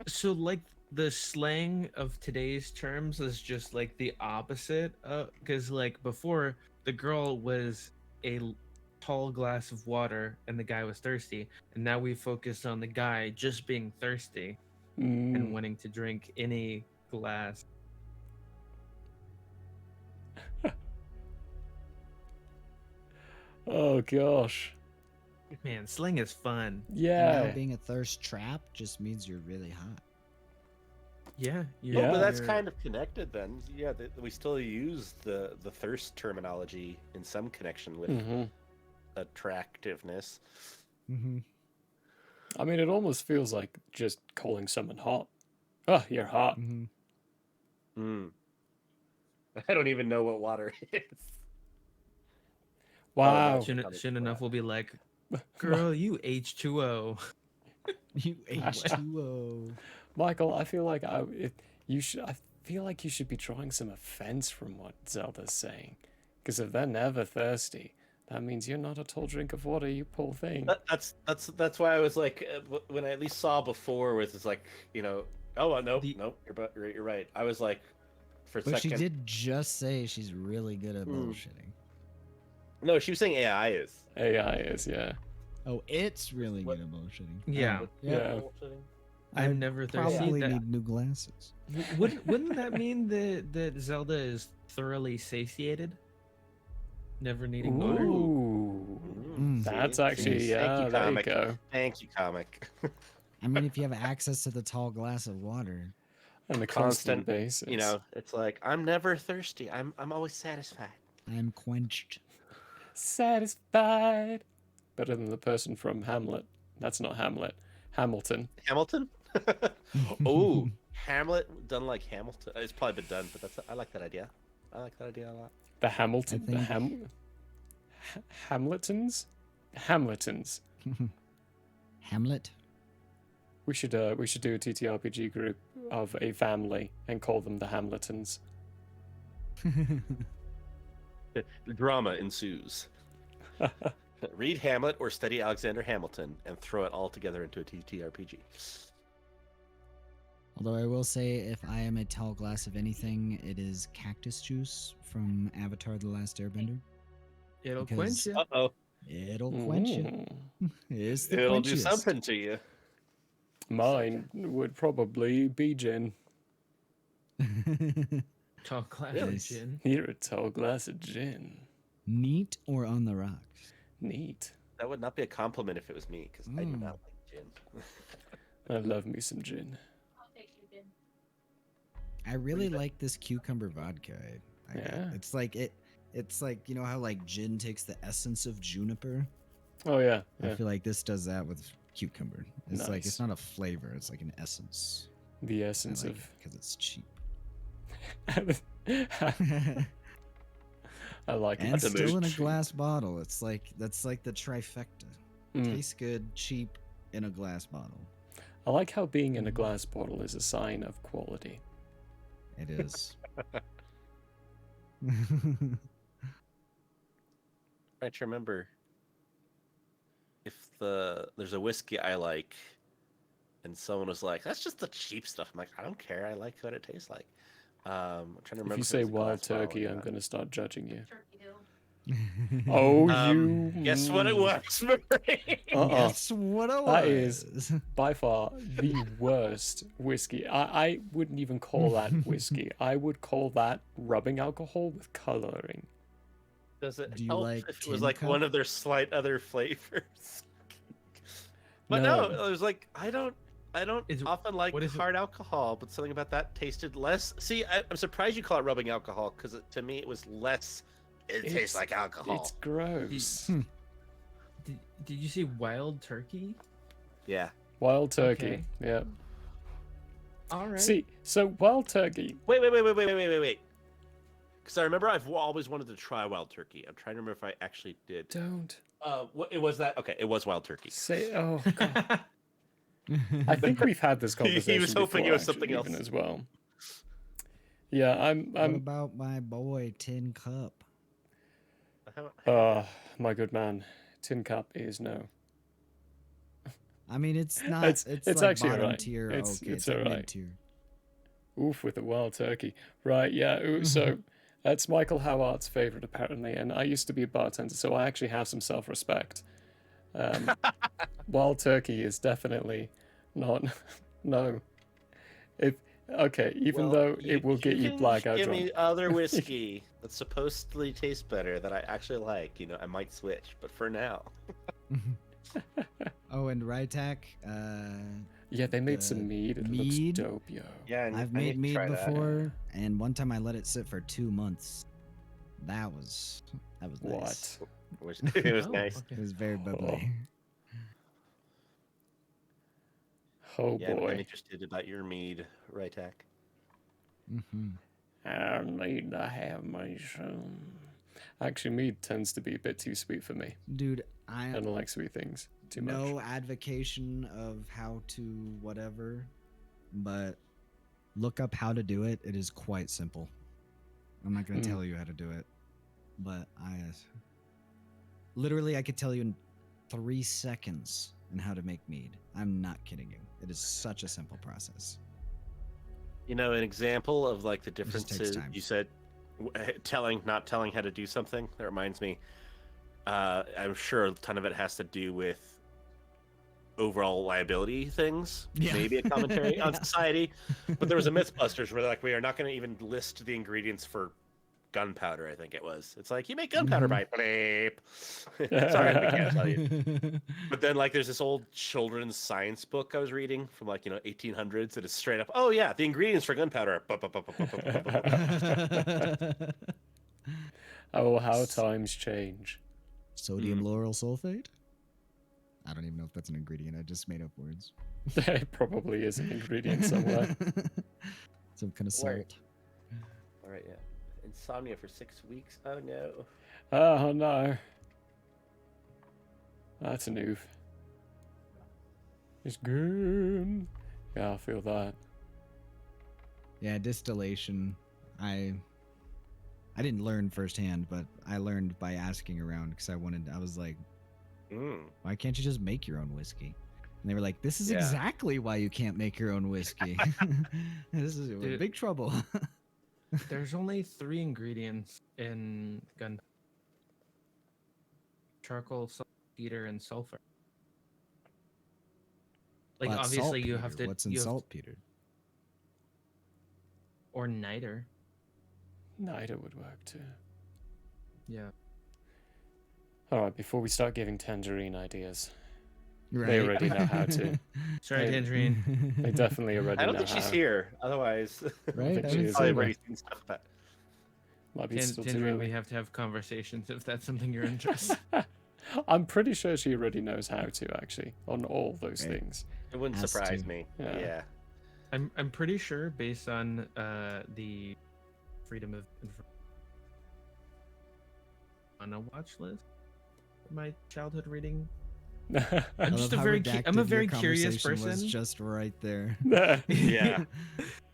So like the slang of today's terms is just like the opposite, because like before the girl was a tall glass of water and the guy was thirsty, and now we focus on the guy just being thirsty and wanting to drink any glass. Oh gosh. Man, slang is fun. And Yeah. now being a thirst trap just means you're really hot. Yeah, Yeah. Oh, but that's you're- kind of connected then. Yeah, we still use the thirst terminology in some connection with hmm attractiveness. Mm-hmm. I mean, it almost feels like just calling someone hot. Oh, you're hot. Mm-hmm. Mm. I don't even know what water is. Wow. soon enough we'll be like, girl, you H2O. You H2O. Michael, I feel like I feel like you should be drawing some offense from what Zelda's saying. Because if they're never thirsty, that means you're not a tall drink of water, you poor thing. That's why I was like, when I at least saw before, was it's like, oh no, The- no, you're right. I was like, for a But she second, did just say she's really good at bullshitting. no, she was saying AI is. AI is, yeah. Oh, it's really What? good at bullshitting. Yeah. Yeah. I'm I never thirsty. Probably That- need new glasses. Wouldn't that mean that Zelda is thoroughly satiated? Never needing water? Ooh. Mm. That's actually, Thank yeah, you, there you comic. go. Thank you, comic. I mean, if you have access to the tall glass of water. On a Constant, constant basis. It's like I'm never thirsty. I'm always satisfied. I'm quenched. Satisfied. Better than the person from Hamlet. That's not Hamlet. Hamilton. Hamilton? Oh, Hamlet done like Hamilton. It's probably been done, but I like that idea. I like that idea a lot. The Hamilton. I The think- Hamletons? Hamletons. Hamlet. We should do a TTRPG group of a family and call them the Hamletons. Drama ensues. Read Hamlet or study Alexander Hamilton and throw it all together into a TTRPG. Although I will say, if I am a tall glass of anything, it is cactus juice from Avatar: The Last Airbender. It'll Because- quench you. Uh-oh. It'll quench you. Mm. It's the It'll do quenchiest. something to you. Mine would probably be gin. Tall glass Really? of gin. You're a tall glass of gin. Neat or on the rocks? Neat. That would not be a compliment if it was me, because I do Mm. not like gin. I love me some gin. I really like this cucumber vodka. I got. Yeah. It's like It's like, you know how like gin takes the essence of juniper. Oh yeah, I yeah. feel like this does that with cucumber. It's like Nice. it's not a flavor; it's like an essence. The I essence like of. because it's cheap. I like And it. still in a Cheap. glass bottle. It's like that's like the trifecta. Mm. Tastes good, cheap, in a glass bottle. I like how being in a glass bottle is a sign of quality. It is. Trying to remember there's a whiskey I like, and someone was like, "That's just the cheap stuff." I'm like, "I don't care. I like what it tastes like." I'm trying to remember. If you if it say was a wild glass bottle or turkey, I'm not. going to start judging you. Turkey Hill. Oh, Guess what it was, Marie? Guess what it That was? is by far the worst whiskey. I wouldn't even call that whiskey. I would call that rubbing alcohol with coloring. Does it Do you help like if it was Tin like Cup? one of their slight other flavors? But No. no, it was like I don't Is- often like what is it? hard alcohol, but something about that tasted less. See, I'm surprised you call it rubbing alcohol because to me it was less. It tastes It's- like alcohol. It's gross. Did you see Wild Turkey? Yeah. Wild turkey. Okay. Yeah. All right. See, so wild turkey. Wait. Because I remember I've always wanted to try wild turkey. I'm trying to remember if I actually did. Don't What it was that? Okay, it was wild turkey. say. Oh God. I think we've had this conversation. was hoping before, it was actually, something even else. as well. Yeah, What I'm. about my boy Tin Cup? My good man, Tin Cup is no. I mean, it's not. It's- It's, it's like actually bottom alright. tier. It's- Okay, it's like alright. mid tier. Oof, with the wild turkey. Right, yeah. So that's Michael Howart's favorite, apparently. And I used to be a bartender, so I actually have some self respect. Wild turkey is definitely not. No. Even though it will get you can blackout give drunk. me other whiskey that supposedly tastes better that I actually like, I might switch. But for now, Oh, and Rytak. Yeah, they made the some mead. It mead? looks dope, yo. yeah, I've made mead before, and one time I let it sit for 2 months. That was nice. What? It was Oh, nice. okay. It was very bubbly. Oh Yeah, I'm boy. interested about your mead, Rytak. Hmm I need to have me some. Actually, mead tends to be a bit too sweet for me. Dude, I don't like sweet things too much. no advocation of how to whatever, but look up how to do it. It is quite simple. I'm not going to Hmm. tell you how to do it, but literally I could tell you in 3 seconds on how to make mead. I'm not kidding you. It is such a simple process. An example of like the just takes differences time. you said, not telling how to do something. That reminds me. I'm sure a ton of it has to do with overall liability things. Yeah. Maybe a commentary on Yeah. society. But there was a Mythbusters where like we are not going to even list the ingredients for gunpowder. I think it was. It's like you make gunpowder by bleep. Sorry, I can't tell you. But then, like, there's this old children's science book I was reading from, 1800s that is straight up, oh, yeah, the ingredients for gunpowder are... Oh, how times change. Sodium lauryl sulfate? I don't even know if that's an ingredient. I just made up words. There probably is an ingredient somewhere. Some kind of Word. salt. All right, yeah. Insomnia for 6 weeks? Oh, no. Oh no. That's a noof. It's good. Yeah, I feel that. Yeah, distillation. I didn't learn firsthand, but I learned by asking around because I was like, why can't you just make your own whiskey? And they were like, this is Yeah. exactly why you can't make your own whiskey. This is we're in Dude. big trouble. There's only 3 ingredients in gun: charcoal, saltpeter, and sulfur. Like But obviously you have saltpeter, to. What's in you have to- saltpeter? or niter. Niter would work too. Yeah. Alright, before we start giving tangerine ideas. Right. They already know how to. Sorry, Hey, Tangerine. They definitely already I don't know think she's how. here. Otherwise, Right? think I she would is say probably either. already seen stuff about. Might be still too Tangerine, early. we have to have conversations if that's something you're interested. I'm pretty sure she already knows how to, actually, on all those Right. things. It wouldn't Has surprise to. me. Yeah. Yeah. I'm pretty sure based on the freedom of information on a watch list. My childhood reading. I'm I just love a how very redacted I'm a your very curious conversation was person. just right there. Yeah.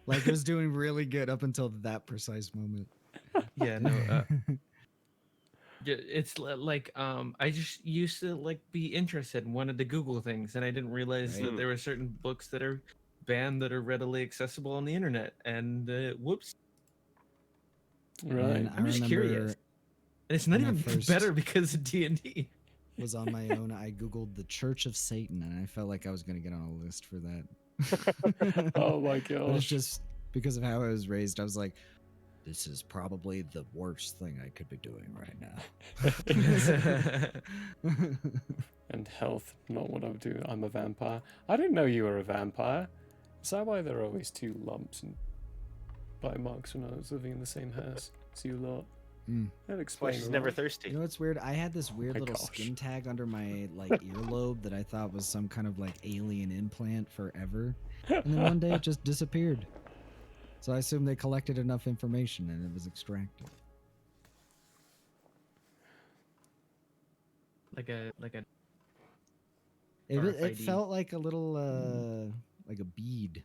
Like it was doing really good up until that precise moment. Yeah, no. It's like I just used to like be interested and wanted to Google things, and I didn't realize Right. that there were certain books that are banned that are readily accessible on the internet. And whoops, Right. And I I'm just remember curious. And it's not when I even first- better because of D&D. was on my own, I googled the Church of Satan, and I felt like I was going to get on a list for that. Oh my But it's gosh. just because of how I was raised. I was like, this is probably the worst thing I could be doing right now. And health, not what I would do. I'm a vampire. I didn't know you were a vampire. Is that why there are always two lumps and bite marks when I was living in the same house as you lot? Mm. That Why explains she's a never lot. thirsty. You know what's weird? I had this weird my little gosh. skin tag under my like earlobe that I thought was some kind of like alien implant forever, and then one day it just disappeared. So I assume they collected enough information and it was extracted. like a It RFID. felt like a little like a bead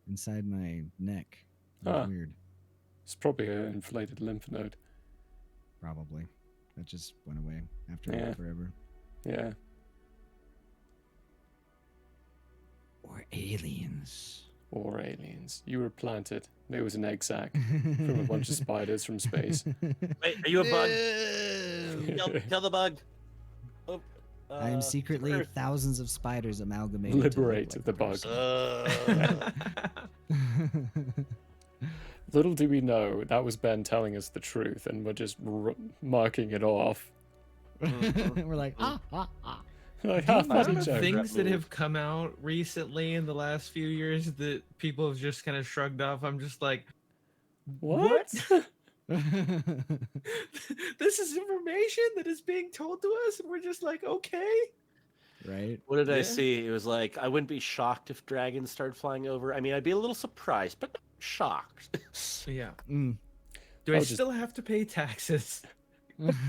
inside my neck. It was Ah. weird. It's probably an inflated lymph node. Probably. That just went away after Yeah. forever. Yeah. Or aliens. Or aliens. You were planted. There was an egg sac from a bunch of spiders from space. Wait, are you a bug? No. Kill the bug. Oh, I am secretly Earth. thousands of spiders amalgamated. to look Liberate like the a bug. person. Little do we know that was Ben telling us the truth, and we're just marking it off. We're like, ah. Like, The how amount funny of joke. things that have come out recently in the last few years that people have just kind of shrugged off. I'm just like, What? this is information that is being told to us, and we're just like, okay. Right? What did I Yeah. see? It was like, I wouldn't be shocked if dragons started flying over. I mean, I'd be a little surprised, but not shocked. Yeah. Mm. Do I I'll just- still have to pay taxes?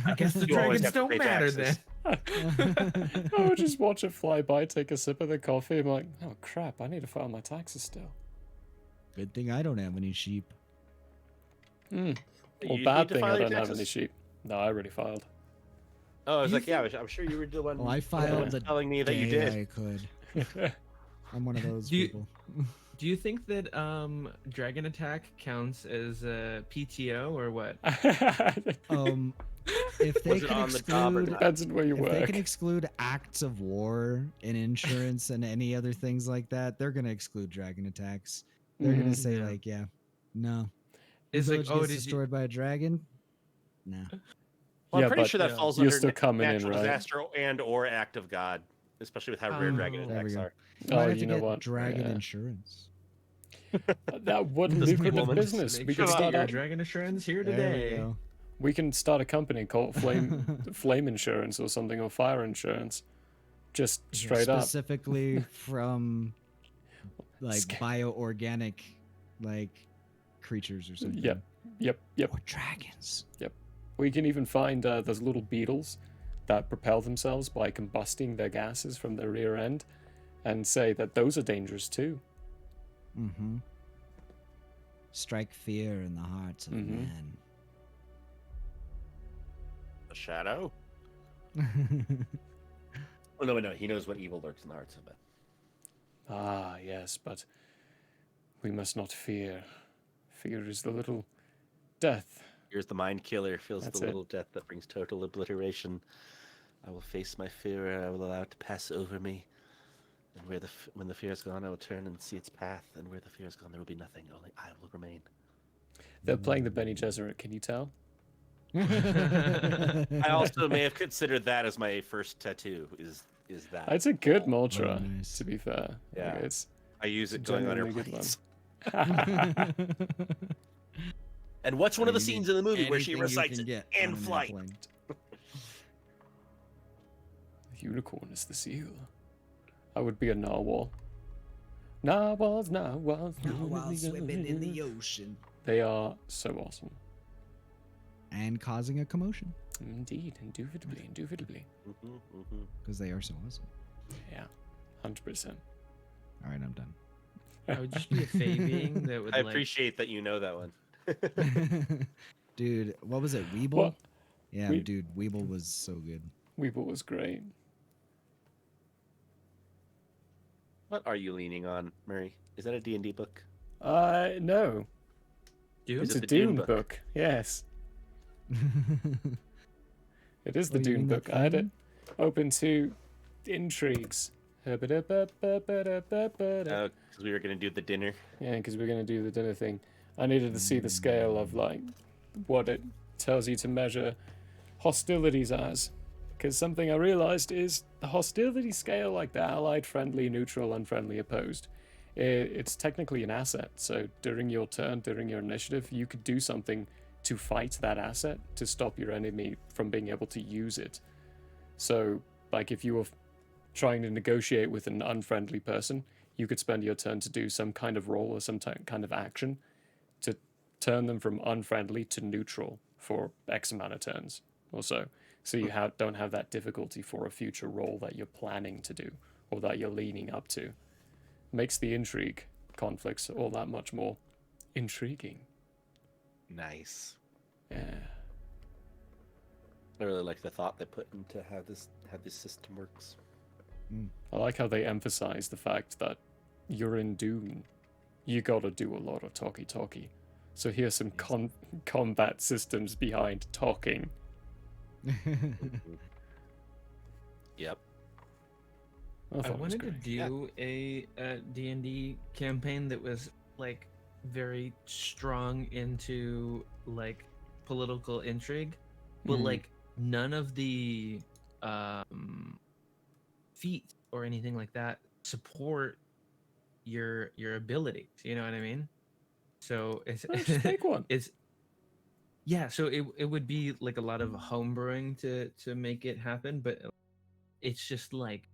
I guess the You always dragons have to don't pay matter taxes. then. I would just watch it fly by, take a sip of the coffee. I'm like, oh crap, I need to file my taxes still. Good thing I don't have any sheep. Mm. You Well, need bad to thing I file your don't have any taxes? sheep. No, I already filed. Oh, I was You like, yeah, I'm sure you were the one. Well, I the one filed the telling me that you day did. I could. I'm one of those Do you- people. Do you think that Dragon Attack counts as PTO or what? If they Was it can on the job or exclude, not? Depends on where you if they work. can exclude acts of war and insurance and any other things like that, they're gonna exclude dragon attacks. They're gonna Mhm. say Yeah. like, yeah, no. It's Your like, village oh, gets did you? destroyed by a dragon? No. Well, Yeah, I'm pretty but sure that yeah. falls you're under still coming in, natural right? disaster and or act of God, especially with how rare dragon Oh. There we attacks go. are. You might Oh, have you to know get what? dragon Yeah. insurance. That what This lucrative woman just business. Make We sure can you get start your up. Dragon Insurance here There today. we go. We can start a company called Flame Insurance or something, or Fire Insurance. Just straight up. Specifically from like Sca- bioorganic like creatures or something. Yep. Or dragons. We can even find those little beetles that propel themselves by combusting their gases from their rear end, and say that those are dangerous too. Mm-hmm. Strike fear in the hearts of men. The shadow. Oh no, he knows what evil lurks in the hearts of men. Ah, yes, but we must not fear. Fear is the little death. Here's the mind killer. Feels That's the it. little death that brings total obliteration. I will face my fear, and I will allow it to pass over me. And when the fear is gone, I will turn and see its path. And where the fear is gone, there will be nothing. Only I will remain. They're playing the Benny Gesserit, can you tell? I also may have considered that as my first tattoo. Is that? It's a good Oh, mantra, nice. to be fair. Yeah. Like, it's I use a it going on genuinely good airplanes. And what's one of the scenes in the movie where she Anything you recites can it get in on an flight? airplane. The unicorn is the seal. I would be a narwhal. Narwhals. While swimming in the ocean They are so awesome. and causing a commotion Indeed, indubitably. because they are so awesome. Yeah, 100%. All right, I'm done. I would just be a fey being that would I like. appreciate that you know that one. Dude, what was it? Weeble? What? Yeah, We- dude, Weeble was so good. Weeble was great. What are you leaning on, Murray? Is that a D&D book? No, Dune? it's Is a it the Dune Dune book? book. Yes, it is the Oh, you Dune mean that book. I had it thing? open to intrigues. Yeah, Because we were going to do the dinner. because we're gonna do the dinner thing. I needed to see the scale of like what it tells you to measure hostilities as. Because something I realized is the hostility scale, like the allied, friendly, neutral, unfriendly, opposed, it's technically an asset. So during your turn, during your initiative, you could do something to fight that asset to stop your enemy from being able to use it. So, like if you were trying to negotiate with an unfriendly person, you could spend your turn to do some kind of roll or some kind of action to turn them from unfriendly to neutral for X amount of turns or so. So you don't have that difficulty for a future roll that you're planning to do or that you're leaning up to. Makes the intrigue conflicts all that much more intriguing. Nice. Yeah. I really like the thought they put into how this system works. I like how they emphasize the fact that you're in Dune. You gotta do a lot of talky. So here's some combat systems behind talking. Yep. I I thought it was wanted to great. do a D&D campaign that was like very strong into like political intrigue, but Mhm. like none of the feats or anything like that support your abilities. You know what I mean? So it's Just make one. it's yeah. So it would be like a lot of homebrewing to make it happen, but it's just like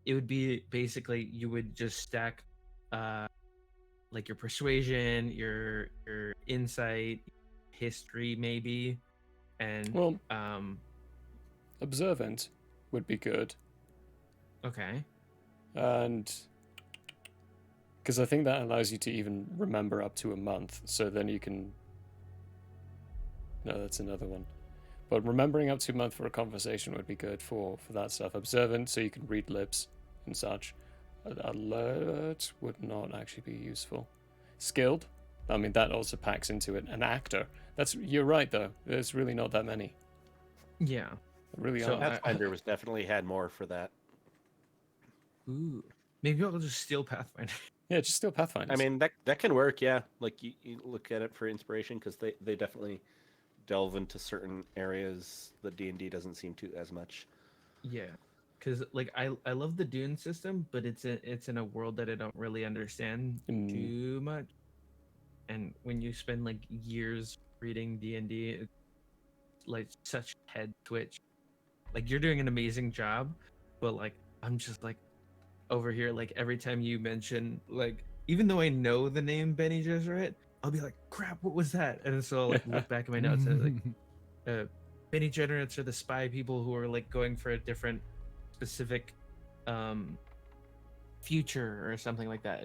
it would be basically you would just stack like your persuasion, your insight, history maybe, and Well, observant would be good, okay. and because I think that allows you to even remember up to a month. So then you can. No, that's another one. But remembering up to a month for a conversation would be good for that stuff. Observant, so you can read lips and such. Alert would not actually be useful. Skilled, I mean that also packs into it. An actor. You're right though. There's really not that many. Yeah. There really So aren't. Pathfinder was definitely had more for that. Ooh. Maybe I'll just steal Pathfinder. Yeah, just still Pathfinders. I mean, that can work, yeah. Like you look at it for inspiration because they definitely delve into certain areas that D&D doesn't seem to as much. Yeah. Cuz like I love the Dune system, but it's in a world that I don't really understand too much. And when you spend like years reading D&D, it's like such head twitch. Like you're doing an amazing job, but like I'm just like over here like every time you mention like even though I know the name Benny Gesserit, I'll be like, crap, what was that? And so I'll like look back at my notes and like Benny Gesserits are the spy people who are like going for a different specific future or something like that.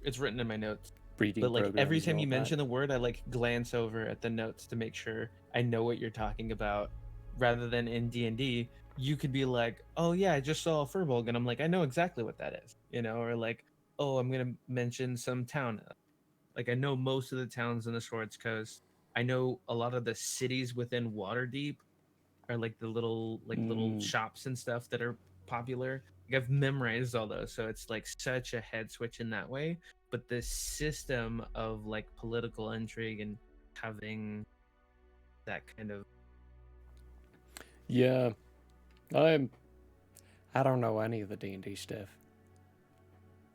It's written in my notes. Breeding But like every programs time and you all that. mention the word, I like glance over at the notes to make sure I know what you're talking about. Rather than in D&D, you could be like, "Oh yeah, I just saw a Furbolg," and I'm like, "I know exactly what that is," you know, or like, "Oh, I'm gonna mention some town." Like I know most of the towns in the Swords Coast. I know a lot of the cities within Waterdeep are like the little shops and stuff that are popular. Like I've memorized all those, so it's like such a head switch in that way. But the system of like political intrigue and having that kind of Yeah, I don't know any of the D&D stuff,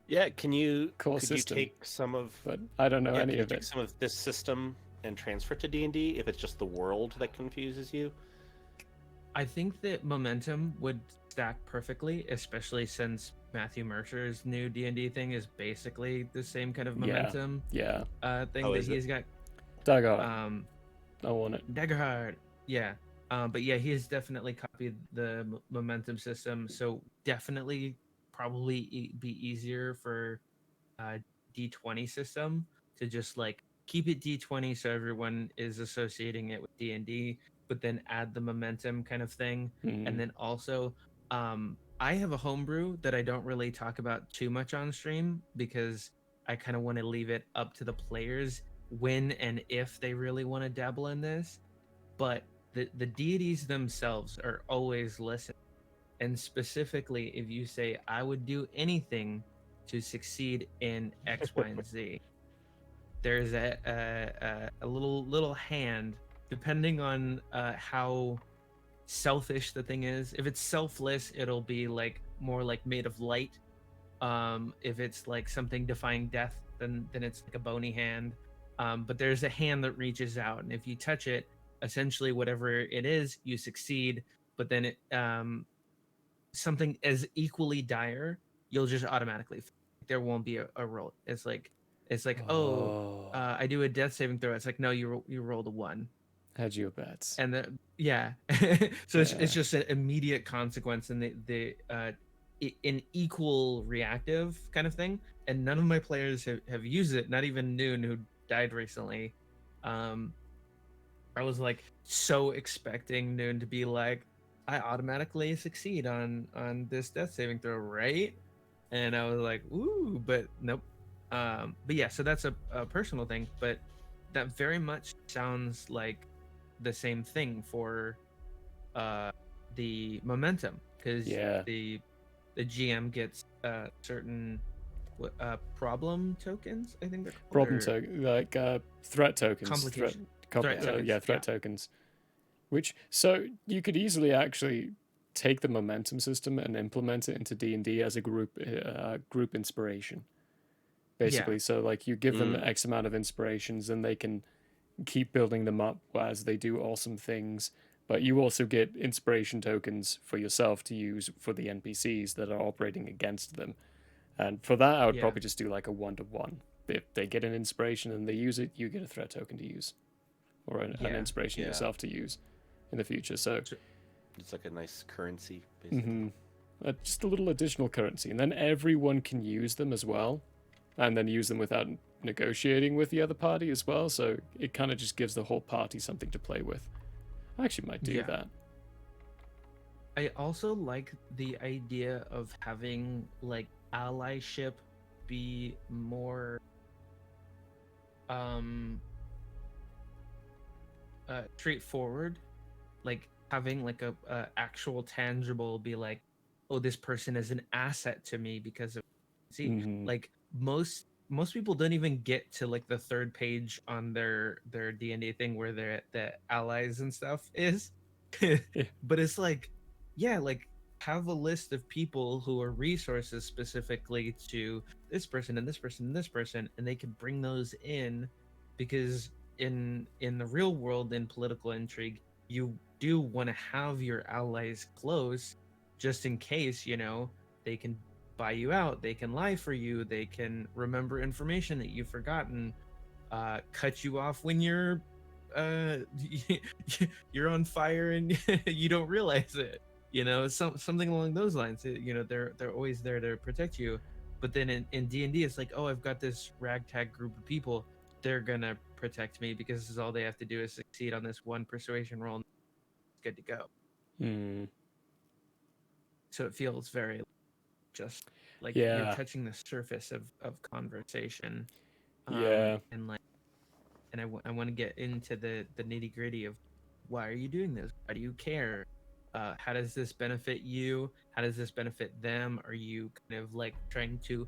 Yeah, could you system. take some of but I don't know yeah, any can you of take it. some of this system and transfer it to D&D if it's just the world that confuses you? I think that momentum would stack perfectly, especially since Matthew Mercer's new D&D thing is basically the same kind of momentum Yeah, thing Oh, that is it? he's got. Daggone. I want it. Daggerhard, yeah. But yeah, he has definitely copied the momentum system, so definitely probably be easier for D20 system to just like keep it D20 so everyone is associating it with D&D, but then add the momentum kind of thing. Mhm. And then also, I have a homebrew that I don't really talk about too much on stream because I kind of want to leave it up to the players when and if they really want to dabble in this. But the deities themselves are always listening. And specifically, if you say, I would do anything to succeed in X, Y, and Z, there's a little hand, depending on how selfish the thing is. If it's selfless, it'll be like more like made of light. If it's like something defying death, then it's like a bony hand. But there's a hand that reaches out, and if you touch it, essentially whatever it is, you succeed. But then it something as equally dire, you'll just automatically there won't be a roll. It's like oh, Oh, I do a death saving throw. It's like no, you rolled a 1, hedge your bets. and yeah. So it's Yeah. just an immediate consequence, and an equal reactive kind of thing. And none of my players have used it, not even Noon, who died recently. I was like so expecting Noon to be like, I automatically succeed on this death saving throw, right? And I was like, ooh, but nope. But yeah, so that's a personal thing, but that very much sounds like the same thing for the momentum, because Yeah. the GM gets certain problem tokens, I think they're called, Problem or token, like threat tokens. complication. Threat tokens, Yeah, threat tokens. Which, so you could easily actually take the momentum system and implement it into D&D as a group inspiration. Basically, so like you give them X amount of inspirations and they can keep building them up as they do awesome things. But you also get inspiration tokens for yourself to use for the NPCs that are operating against them. And for that, I would Yeah. probably just do like a 1-to-1. If they get an inspiration and they use it, you get a threat token to use, or an Yeah. inspiration Yeah. yourself to use in the future. So It's like a nice currency, basically. just a little additional currency, and then everyone can use them as well, and then use them without negotiating with the other party as well. So it kind of just gives the whole party something to play with. I actually might do Yeah. that. I also like the idea of having like allyship be more straightforward, like having like a actual tangible be like, oh, this person is an asset to me because of like most people don't even get to like the third page on their D&D thing where the allies and stuff is. But it's like, yeah, like have a list of people who are resources specifically to this person and this person and this person, and they can bring those in, because in the real world, in political intrigue, you do want to have your allies close, just in case, they can buy you out, they can lie for you, they can remember information that you've forgotten, cut you off when you're you're on fire and you don't realize it, something along those lines. They're always there to protect you. But then in D&D, it's like, oh, I've got this ragtag group of people, they're gonna protect me because this is all they have to do is succeed on this one persuasion roll, and it's good to go. So it feels very just like you're touching the surface of conversation. And like, and I want to get into the nitty gritty of, why are you doing this? Why do you care? How does this benefit you? How does this benefit them? Are you kind of like trying to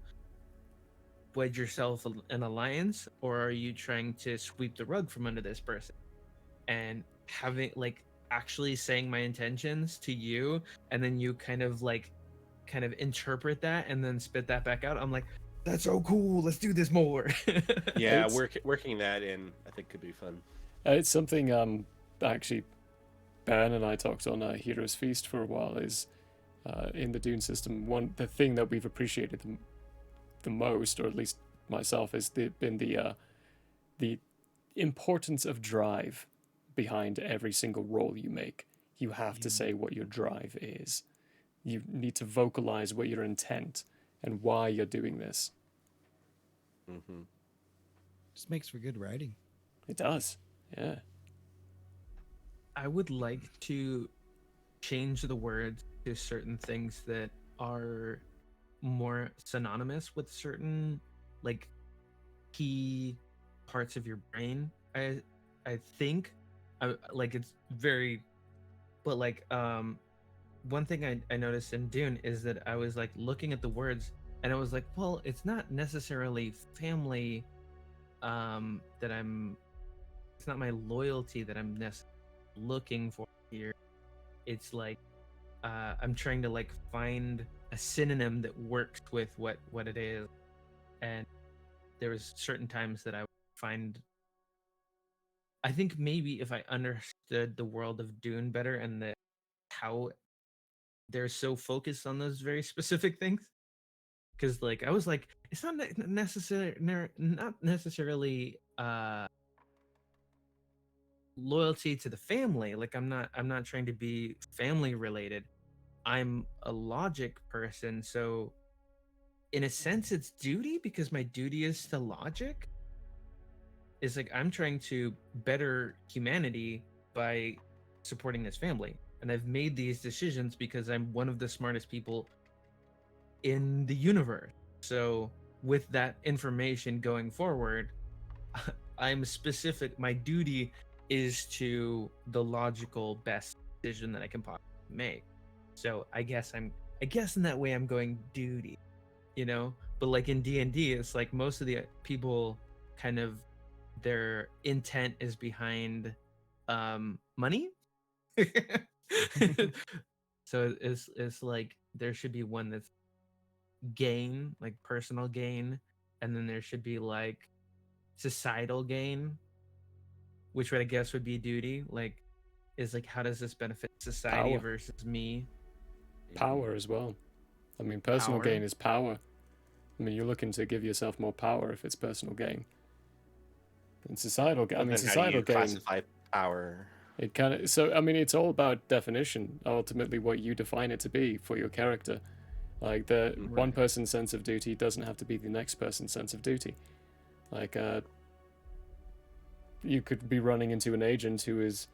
wedge yourself an alliance, or are you trying to sweep the rug from under this person? And having like actually saying my intentions to you, and then you kind of interpret that and then spit that back out. I'm like, that's so cool. Let's do this more. Yeah, It's- working that in, I think, could be fun. It's something actually Ben and I talked on Heroes Feast for a while, is in the Dune system, the thing that we've appreciated the most, or at least myself, has been the importance of drive behind every single roll you make. You have to say what your drive is. You need to vocalize what your intent and why you're doing this. Just makes for good writing. It does, yeah. I would like to change the words to certain things that are more synonymous with certain like key parts of your brain. I think like it's very, but like one thing I noticed in Dune is that I was like looking at the words and I was like, well, it's not necessarily family that I'm, it's not my loyalty that I'm looking for here. It's like I'm trying to like find a synonym that works with what it is. And there was certain times that I would find, I think maybe if I understood the world of Dune better and the how they're so focused on those very specific things, because like I was like, it's not not necessarily loyalty to the family. Like I'm not trying to be family related. I'm a logic person, so in a sense it's duty because my duty is to logic. Is like I'm trying to better humanity by supporting this family. And I've made these decisions because I'm one of the smartest people in the universe. So with that information going forward, I'm specific. My duty is to the logical best decision that I can possibly make. So I guess in that way I'm going duty, you know. But like in D&D, it's like most of the people kind of their intent is behind money. So it's like there should be one that's gain, like personal gain, and then there should be like societal gain, which would I guess would be duty. Like, is like how does this benefit society Power. versus me? Power as well. I mean, personal Power? gain is power. I mean, you're looking to give yourself more power if it's personal gain. And societal gain, I Well, mean, then how do societal you gain, classify power? it kind of, so, I mean, it's all about definition, ultimately what you define it to be for your character. Like, the one Right. person's sense of duty doesn't have to be the next person's sense of duty. Like, you could be running into an agent who is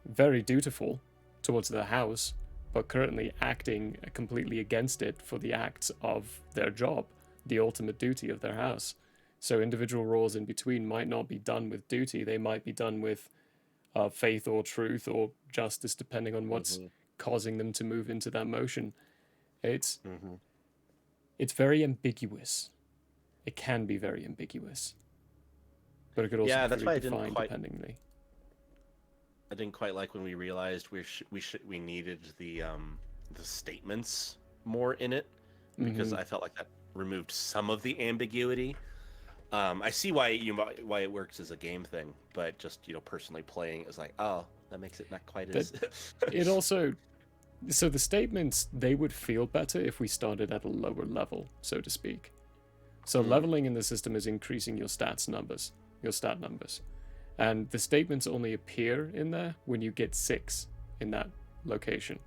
very dutiful towards their house, but currently acting completely against it for the acts of their job, the ultimate duty of their house. So individual roles in between might not be done with duty, they might be done with faith or truth or justice, depending on what's Mm-hmm. causing them to move into that motion. It's Mm-hmm. it's very ambiguous. It can be very ambiguous, but it could also Yeah, be that's very why I didn't defined quite. dependingly. I didn't quite like when we realized we needed the statements more in it because Mhm. I felt like that removed some of the ambiguity. I see why it works as a game thing, but just personally playing is like, oh, that makes it not quite as. It also, so the statements, they would feel better if we started at a lower level, so to speak. So Hmm. leveling in the system is increasing your stat numbers. And the statements only appear in there when you get 6 in that location.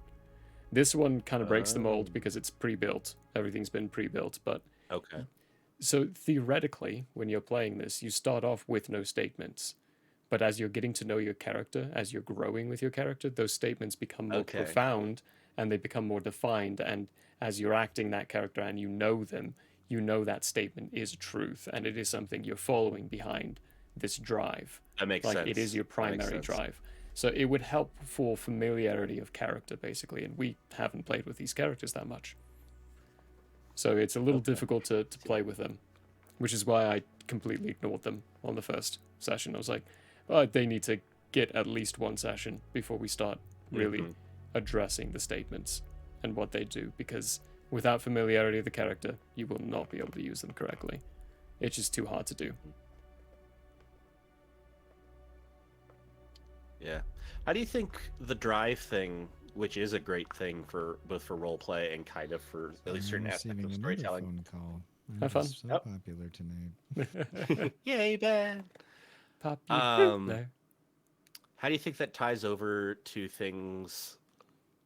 This one kind of breaks the mold Oh. because it's pre-built. Everything's been pre-built, but Okay. so theoretically, when you're playing this, you start off with no statements. But as you're getting to know your character, as you're growing with your character, those statements become more Okay. profound and they become more defined. And as you're acting that character and you know them, you know that statement is truth and it is something you're following behind this drive. That makes Like sense. it is your That makes primary sense. drive. So it would help for familiarity of character, basically. And we haven't played with these characters that much. So it's a little Okay. difficult to play with them, which is why I completely ignored them on the first session. I was like, oh, they need to get at least one session before we start really Mhm. addressing the statements and what they do, because without familiarity of the character, you will not be able to use them correctly. It's just too hard to do. Yeah. How do you think the drive thing, which is a great thing for both for role play and kind of for at least certain I'm aspects receiving of another storytelling? phone call. I'm Have fun. just so Yep. popular tonight. Yay, Ben. Popular. How do you think that ties over to things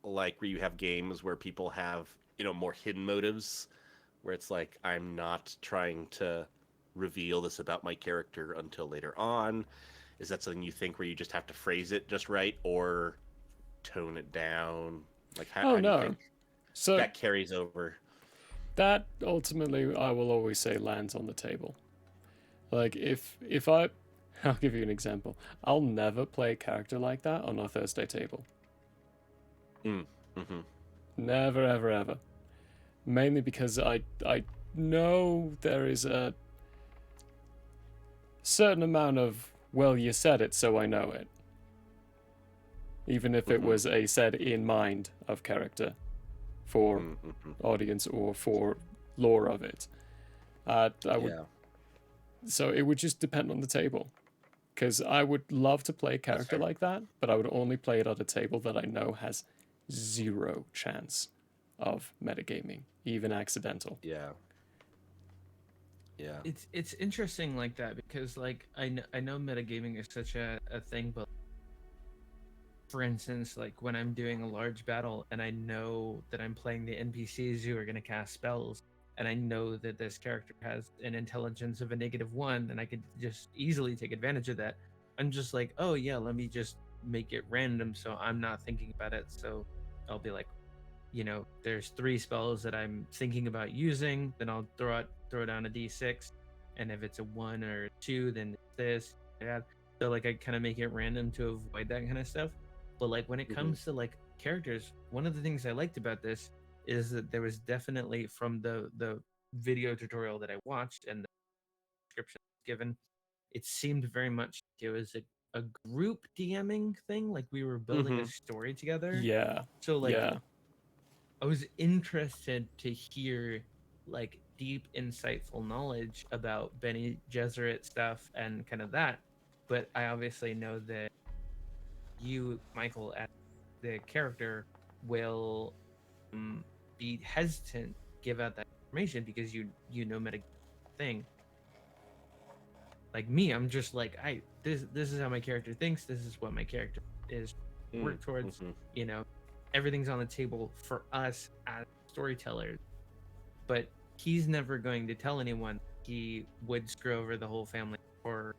like where you have games where people have, more hidden motives, where it's like, I'm not trying to reveal this about my character until later on, Is that something you think where you just have to phrase it just right or tone it down? Like how Oh do you no. think So that carries over? that ultimately, I will always say, lands on the table. Like if I, I'll give you an example. I'll never play a character like that on our Thursday table. Mm-hmm. Never, ever, ever. Mainly because I know there is a certain amount of, well, you said it, so I know it. Even if it Mhm. was a said in mind of character for Mm-hmm. audience or for lore of it. I would, Yeah. so it would just depend on the table. Because I would love to play a That's character fair. like that, but I would only play it at a table that I know has zero chance of metagaming, even accidental. Yeah. Yeah. It's interesting like that because like I know metagaming is such a thing, but for instance, like when I'm doing a large battle and I know that I'm playing the NPCs who are going to cast spells, and I know that this character has an intelligence of a -1, and I could just easily take advantage of that. I'm just like, oh yeah, let me just make it random so I'm not thinking about it. So I'll be like, there's 3 spells that I'm thinking about using, then I'll throw down a d6, and if it's a 1 or 2, then it's this. Yeah. So like I kind of make it random to avoid that kind of stuff. But like when it Mhm. comes to like characters, one of the things I liked about this is that there was definitely from the video tutorial that I watched and the description given, it seemed very much like it was a group DMing thing, like we were building a Mhm. story together. Yeah, So like yeah. I was interested to hear like deep, insightful knowledge about Benny Gesserit stuff and kind of that. But I obviously know that you, Michael, as the character, will be hesitant to give out that information because you know meta thing. Like me, I'm just like this is how my character thinks. This is what my character is work towards. Mhm. You know, everything's on the table for us as storytellers, but he's never going to tell anyone he would screw over the whole family for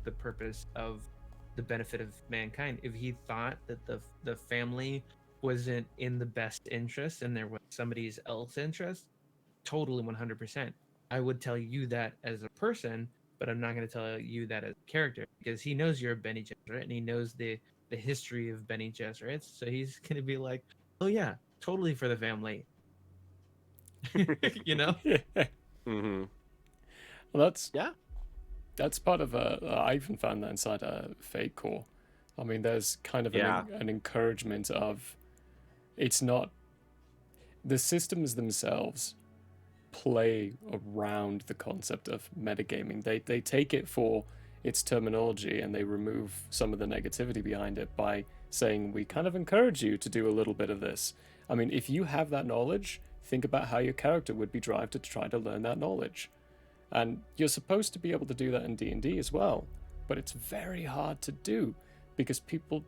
the purpose of the benefit of mankind. If he thought that the family wasn't in the best interest and there was somebody's else interest, totally 100%. I would tell you that as a person, but I'm not going to tell you that as a character because he knows you're a Benny Gesserit and he knows the history of Benny Gesserit. So he's going to be like, oh yeah, totally for the family. you know? Mhm. Well, Yeah. that's part of I even found that inside a Fate core. I mean, there's kind of Yeah. an encouragement of, it's not, the systems themselves play around the concept of metagaming. They take it for its terminology and they remove some of the negativity behind it by saying we kind of encourage you to do a little bit of this. I mean, if you have that knowledge, think about how your character would be driven to try to learn that knowledge. And you're supposed to be able to do that in D&D as well, but it's very hard to do because people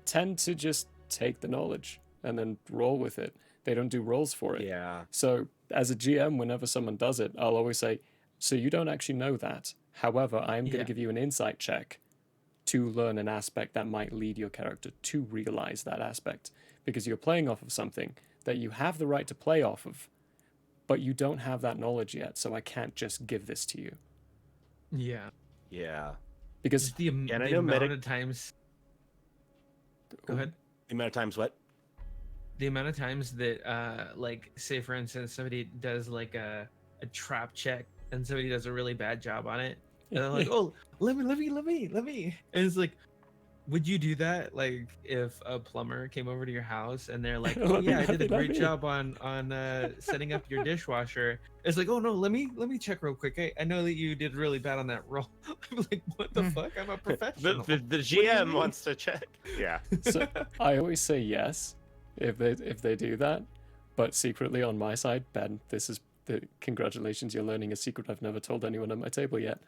tend to just take the knowledge and then roll with it. They don't do rolls for it. Yeah. So as a GM, whenever someone does it, I'll always say, so you don't actually know that. However, I am going to Yeah. give you an insight check to learn an aspect that might lead your character to realize that aspect because you're playing off of something that you have the right to play off of, but you don't have that knowledge yet, so I can't just give this to you. Yeah. Yeah. Because Just the, Yeah, and I the know amount of times. Go ahead. The amount of times what? The amount of times that, like, say for instance, somebody does like a trap check and somebody does a really bad job on it, and they're like, "Oh, let me," and it's like, would you do that? Like, if a plumber came over to your house and they're like, "Oh Let me, yeah, I let did a me, let great me. job on setting up your dishwasher," it's like, "Oh no, let me check real quick. I know that you did really bad on that roll." I'm like, "What the fuck? I'm a professional." The What do you GM mean? wants to check. Yeah. So I always say yes if they do that, but secretly on my side, Ben, this is the congratulations, you're learning a secret I've never told anyone at my table yet.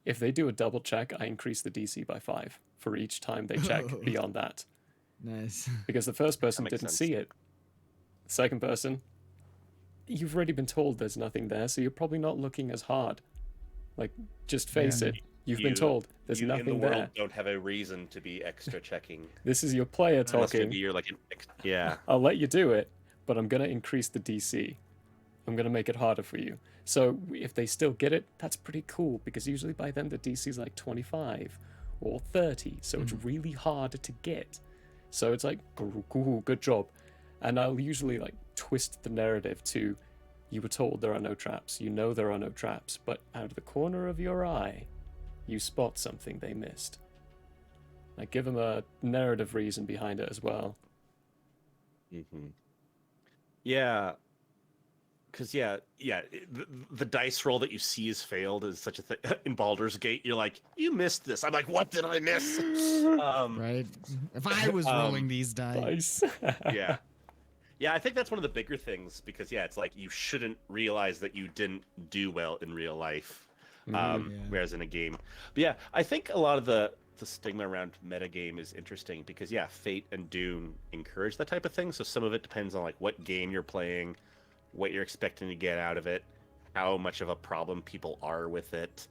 If they do a double check, I increase the DC by 5 for each time they check Oh. beyond that. Nice. Because the first person makes didn't sense. see it. Second person, you've already been told there's nothing there, so you're probably not looking as hard. Like, just face Yeah. it. You've been told there's you nothing in the world there. don't have a reason to be extra checking. This is your player Unless maybe talking. you're like yeah. I'll let you do it, but I'm going to increase the DC. I'm going to make it harder for you. So if they still get it, that's pretty cool, because usually by then the DC is like 25 or 30, so it's really hard to get. So it's like, cool, good job. And I'll usually like twist the narrative to, you were told there are no traps, you know there are no traps, but out of the corner of your eye, you spot something they missed. Like, give them a narrative reason behind it as well. Yeah. Because the dice roll that you see is failed is such a thing. In Baldur's Gate, you're like, you missed this. I'm like, what did I miss? Right? If I was rolling these dice. Nice. Yeah. Yeah, I think that's one of the bigger things, because it's like you shouldn't realize that you didn't do well in real life, whereas in a game. But yeah, I think a lot of the stigma around metagame is interesting, because Fate and Dune encourage that type of thing. So some of it depends on like what game you're playing, what you're expecting to get out of it, how much of a problem people are with it.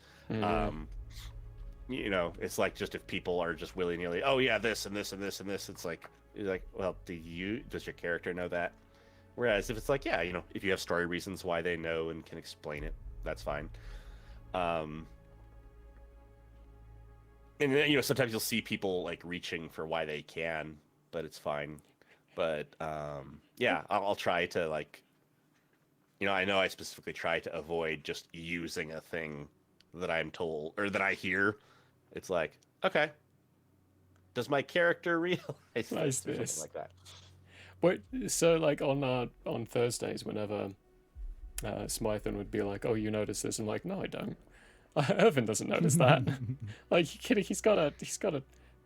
You know, it's like, just if people are just willy-nilly, oh yeah, this and this and this and this, it's like, you're like, well, does your character know that? Whereas if it's like, you know, if you have story reasons why they know and can explain it, that's fine. And then, you know, sometimes you'll see people like reaching for why they can, but it's fine. But I'll try to, like, you know I specifically try to avoid just using a thing that I'm told or that I hear. It's like, okay, does my character realize Nice this? Or this. something like that. But so like on Thursdays, whenever Smythen would be like, "Oh, you notice this?" I'm like, "No, I don't. Irvin doesn't notice that." Like, you kidding? He's got a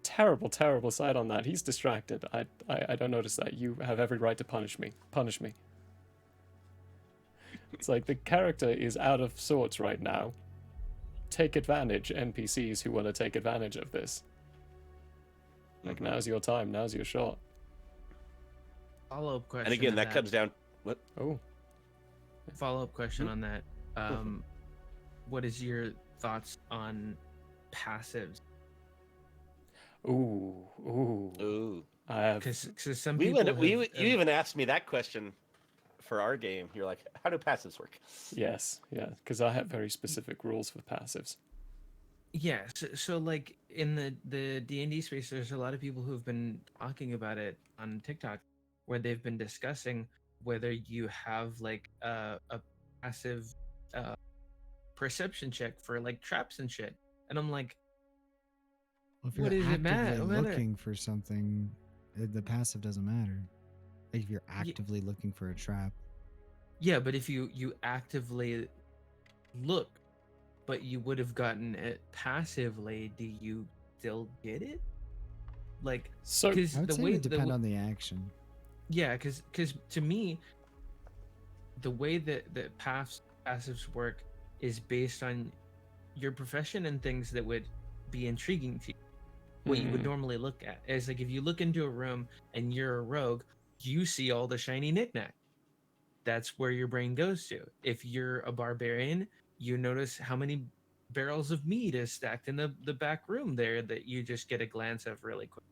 terrible side on that. He's distracted. I don't notice that. You have every right to punish me. Punish me. It's like the character is out of sorts right now. Take advantage, NPCs who want to take advantage of this. Like, now's your time. Now's your shot. Follow-up question. And again, on that comes down. What? Oh, Follow-up question on that. What is your thoughts on passives? ooh. I have. Because some You people even asked me that question for our game. You're like, how do passives work? Yes, yeah, because I have very specific rules for passives. Yeah, so like in the D&D space, there's a lot of people who've been talking about it on TikTok, where they've been discussing whether you have like a passive perception check for like traps and shit. And I'm like, Well, if what you're does it actively matter? looking for something, the passive doesn't matter. Like if you're actively looking for a trap. Yeah, but if you actively look, but you would have gotten it passively, do you still get it? Like, So because I would the say it way would depend on the action. yeah, because to me, the way that passives work is based on your profession and things that would be intriguing to you. What you would normally look at is like, if you look into a room and you're a rogue, you see all the shiny knickknack. That's where your brain goes to. If you're a barbarian, you notice how many barrels of meat is stacked in the back room there that you just get a glance of really quick.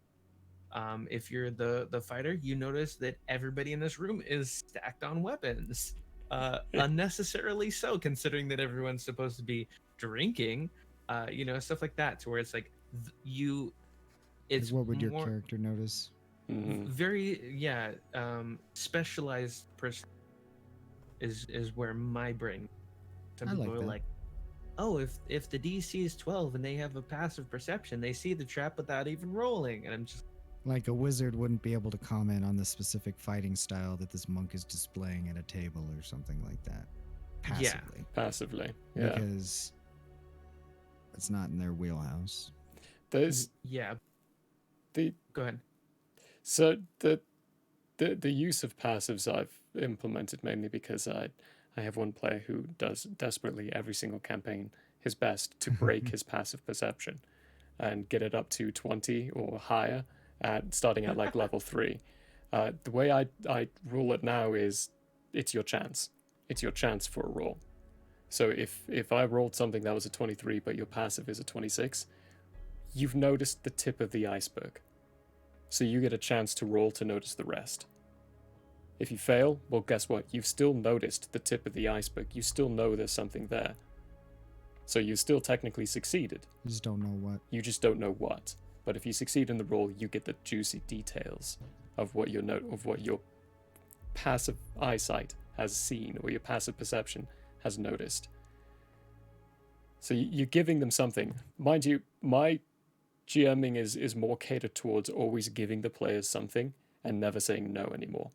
If you're the fighter, you notice that everybody in this room is stacked on weapons, unnecessarily so, considering that everyone's supposed to be drinking, you know, stuff like that. To where it's like it's What would your more character notice? very specialized person is where my brain. Some I people like are that. like, oh, if the DC is 12 and they have a passive perception, they see the trap without even rolling, and I'm just Like a wizard wouldn't be able to comment on the specific fighting style that this monk is displaying at a table or something like that. Yeah. Passively. passively, yeah. Because it's not in their wheelhouse. There's yeah. the Go ahead. so the use of passives I've implemented mainly because I have one player who does desperately every single campaign his best to break his passive perception and get it up to 20 or higher at starting at like level 3. The way I rule it now is it's your chance. It's your chance for a roll. So if I rolled something that was a 23, but your passive is a 26, you've noticed the tip of the iceberg. So you get a chance to roll to notice the rest. If you fail, well, guess what? You've still noticed the tip of the iceberg. You still know there's something there. So you still technically succeeded. You just don't know what. You just don't know what. But if you succeed in the roll, you get the juicy details of what your passive eyesight has seen or your passive perception has noticed. So you're giving them something. Mind you, my GMing is more catered towards always giving the players something and never saying no anymore.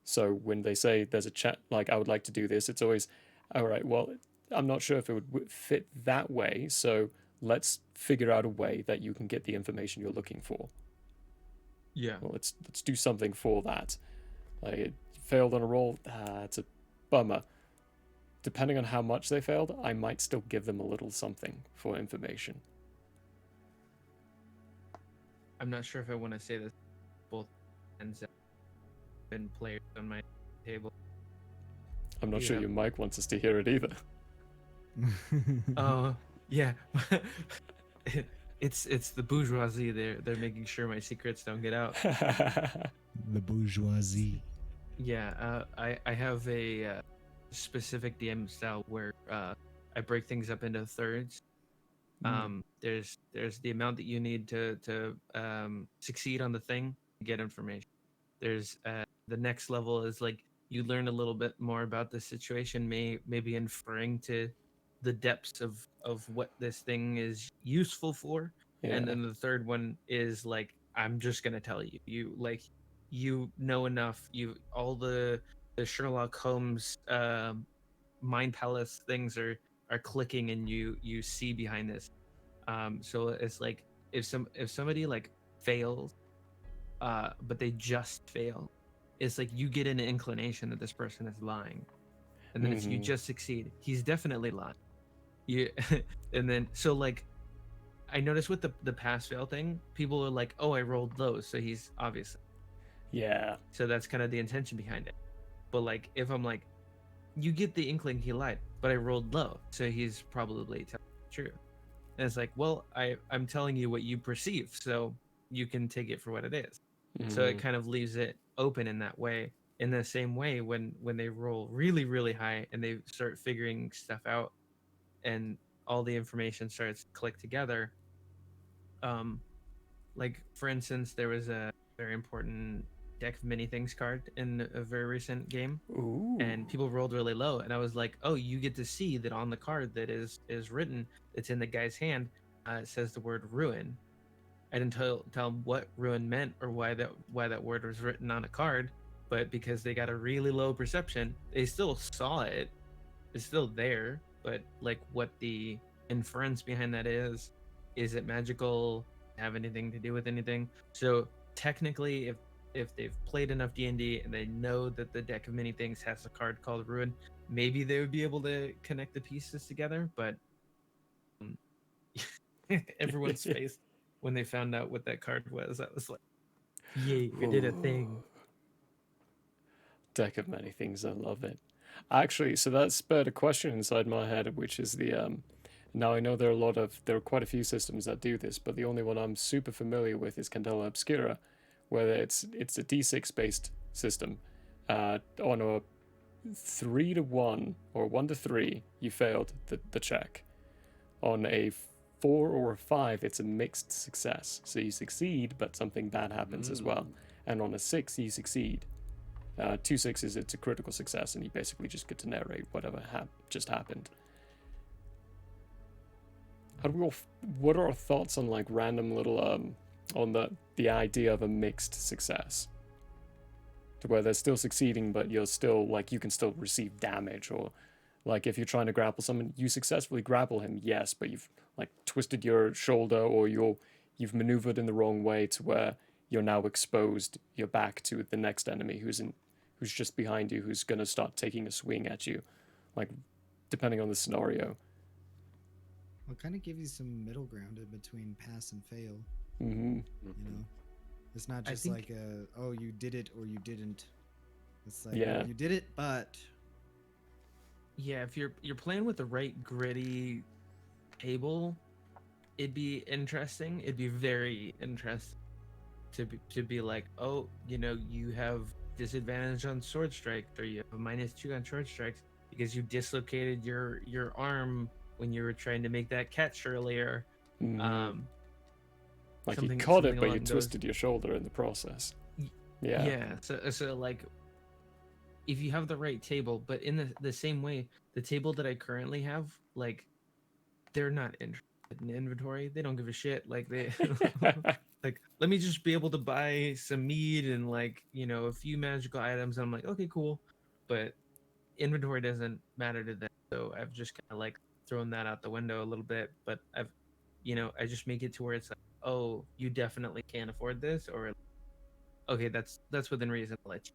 So when they say there's a chat, like I would like to do this, it's always, all right, well, I'm not sure if it would fit that way, so let's figure out a way that you can get the information you're looking for. Yeah. Well, let's do something for that. Like, it failed on a roll, it's a bummer. Depending on how much they failed, I might still give them a little something for information. I'm not sure if I want to say this. Both ends have been players on my table. I'm not sure Yeah. your mic wants us to hear it either. Oh, yeah. It's the bourgeoisie. They're making sure my secrets don't get out. The bourgeoisie. Yeah, I have a specific DM style where I break things up into thirds. There's the amount that you need to succeed on the thing to get information. There's the next level is like you learn a little bit more about the situation, maybe inferring to the depths of what this thing is useful for. Yeah. And then the third one is like I'm just gonna tell you. You know enough. You all the Sherlock Holmes mind palace things are clicking, and you see behind this. So it's like if somebody like fails, but they just fail, it's like you get an inclination that this person is lying, and then if you Mhm. just succeed, he's definitely lying. You and then so like I noticed with the pass fail thing, people are like, oh, I rolled low, so he's obviously. Yeah. So that's kind of the intention behind it. But like if I'm like, you get the inkling he lied, but I rolled low, so he's probably telling the truth. And it's like, well, I'm telling you what you perceive, so you can take it for what it is. So it Mhm. kind of leaves it open in that way. In the same way, when they roll really, really high and they start figuring stuff out, and all the information starts to click together. Like for instance, there was a very important deck of many things card in a very recent game, Ooh. and people rolled really low, and I was like, oh, you get to see that on the card that is written, it's in the guy's hand, it says the word ruin. I didn't tell them what ruin meant or why that word was written on a card, but because they got a really low perception, they still saw it. It's still there, but like what the inference behind that is it magical, have anything to do with anything? So technically, if they've played enough D&D and they know that the deck of many things has a card called ruin, maybe they would be able to connect the pieces together. But um, everyone's face when they found out what that card was, I was like, yay, we did a thing. Deck of many things, I love it. Actually, so that spurred a question inside my head, which is the now I know there are quite a few systems that do this, but the only one I'm super familiar with is Candela Obscura, where it's a D6 based system. On a 3-1 or 1-3, you failed the check. On a 4 or a 5, it's a mixed success. So you succeed, but something bad happens as well. And on a 6, you succeed. 2 6s, it's a critical success, and you basically just get to narrate whatever just happened. What are our thoughts on like random little on the idea of a mixed success, to where they're still succeeding, but you're still like you can still receive damage, or like if you're trying to grapple someone, you successfully grapple him, yes, but you've like twisted your shoulder, or you've maneuvered in the wrong way to where you're now exposed your back to the next enemy who's just behind you, who's gonna start taking a swing at you, like depending on the scenario. I'll kind of give you some middle ground in between pass and fail. Mm-hmm. You know, it's not I just think- like oh, you did it or you didn't. It's like Yeah. you did it, but Yeah, if you're playing with the right gritty table, it'd be interesting. It'd be very interesting to be like, oh, you have disadvantage on sword strikes, or you have a -2 on sword strikes because you dislocated your arm when you were trying to make that catch earlier. Mhm. Um, Like you something- caught it, something but you along those- twisted your shoulder in the process. Yeah. Yeah. So like, if you have the right table, but in the same way, the table that I currently have, like, they're not interested in inventory. They don't give a shit. Like they like, let me just be able to buy some meat and, like, a few magical items. And I'm like, okay, cool. But inventory doesn't matter to them. So I've just kind of like thrown that out the window a little bit. But I just make it to where it's like, oh, you definitely can't afford this, or okay, that's within reason. I'll let you,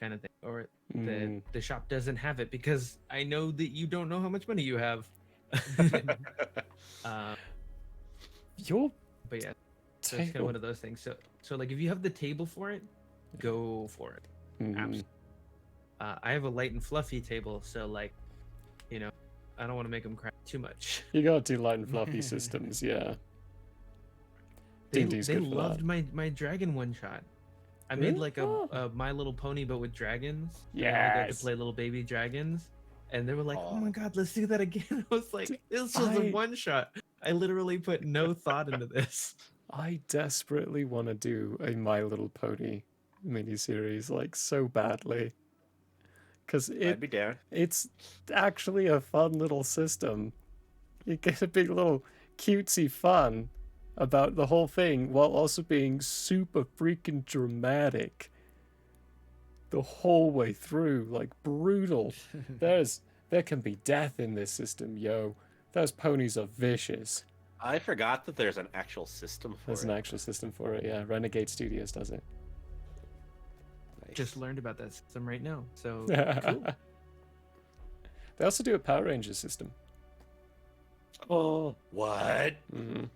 kind of thing. Or Mm. the shop doesn't have it because I know that you don't know how much money you have. um, Your but yeah, so it's kind of table. one of those things. So like, if you have the table for it, go for it. Mhm. Absolutely. I have a light and fluffy table, so like, I don't want to make them cry too much. You gotta do light and fluffy systems, yeah. D&D's They good for loved that. my dragon one shot. I Really? made like Oh. a My Little Pony, but with dragons. And I got to Yes. play little baby dragons, and they were like, "Oh my Aw. god, let's do that again!" I was like, "This was I- a one shot." I literally put no thought into this. I desperately want to do a My Little Pony miniseries, like, so badly. Because I'd be down. it's actually a fun little system. You get a big little cutesy fun about the whole thing while also being super freaking dramatic the whole way through, like brutal. There can be death in this system, yo. Those ponies are vicious. I forgot that there's an actual system for There's it. an actual system for it, yeah. Renegade Studios does it. Nice. Just learned about that system right now. So Cool. They also do a Power Rangers system. Oh, what? Mhm.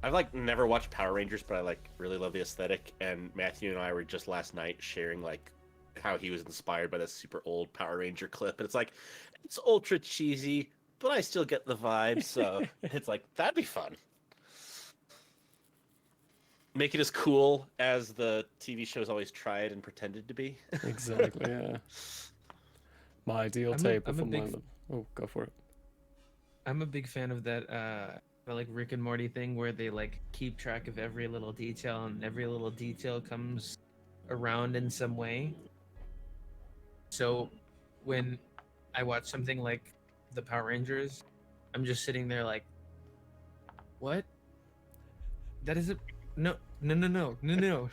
I've like never watched Power Rangers, but I like really love the aesthetic. And Matthew and I were just last night sharing like how he was inspired by this super old Power Ranger clip, and it's like it's ultra cheesy, but I still get the vibe. So it's like that'd be fun. Make it as cool as the TV shows always tried and pretended to be. Exactly, yeah. My ideal table I'm a for my big little... Oh, go for it. I'm a big fan of that like Rick and Morty thing where they like keep track of every little detail, and every little detail comes around in some way. So when I watch something like the Power Rangers, I'm just sitting there like, what? That isn't no. You That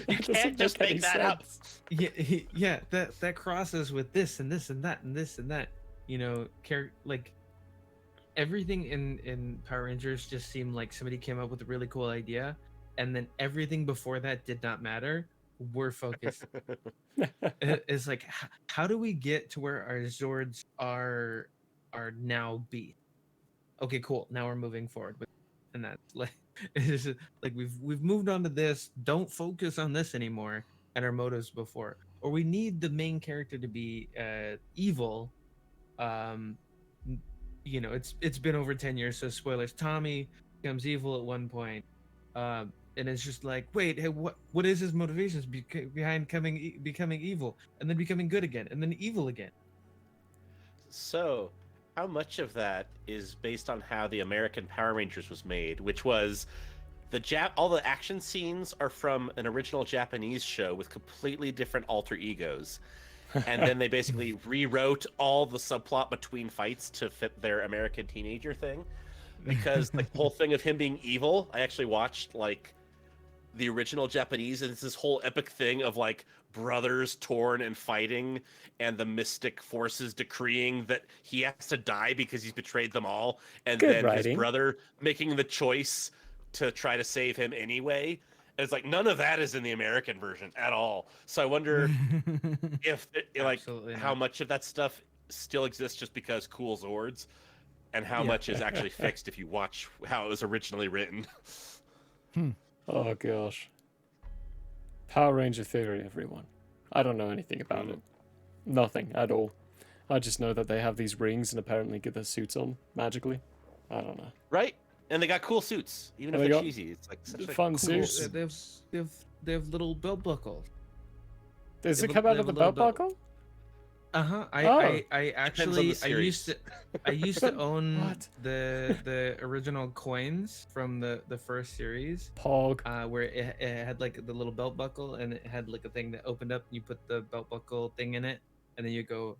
doesn't can't just any make that up. sense. Yeah, that crosses with this and this and that and this and that. Like everything in Power Rangers just seemed like somebody came up with a really cool idea, and then everything before that did not matter. We're focused. It's like, how do we get to where our Zords are now beat? Okay, cool. Now we're moving forward with, and that's like, it's just, like we've moved on to this. Don't focus on this anymore, and our motives before. Or we need the main character to be evil. It's been over 10 years, so spoilers. Tommy becomes evil at one point, and it's just like, wait, hey, what is his motivations behind becoming evil, and then becoming good again, and then evil again? So, how much of that is based on how the American Power Rangers was made, which was all the action scenes are from an original Japanese show with completely different alter egos. And then they basically rewrote all the subplot between fights to fit their American teenager thing. Because like the whole thing of him being evil, I actually watched like the original Japanese, and it's this whole epic thing of like brothers torn and fighting, and the mystic forces decreeing that he has to die because he's betrayed them all, and Good then writing. his brother making the choice to try to save him anyway. And it's like none of that is in the American version at all. So I wonder if like Absolutely how not. much of that stuff still exists just because cool Zords, and how Yeah. much is actually fixed if you watch how it was originally written. Oh gosh. Power Ranger theory, everyone. I don't know anything about it. Nothing at all. I just know that they have these rings and apparently get their suits on magically. I don't know. Right? And they got cool suits, even And if they they're got cheesy. It's like such a fun cool suits. They have little belt buckles. Does They it have come a- out they of have the a little belt belt. buckle? I Oh. actually I used series. to own What? the original coins from the first series, Pog. where it had like the little belt buckle and it had like a thing that opened up and you put the belt buckle thing in it and then you go,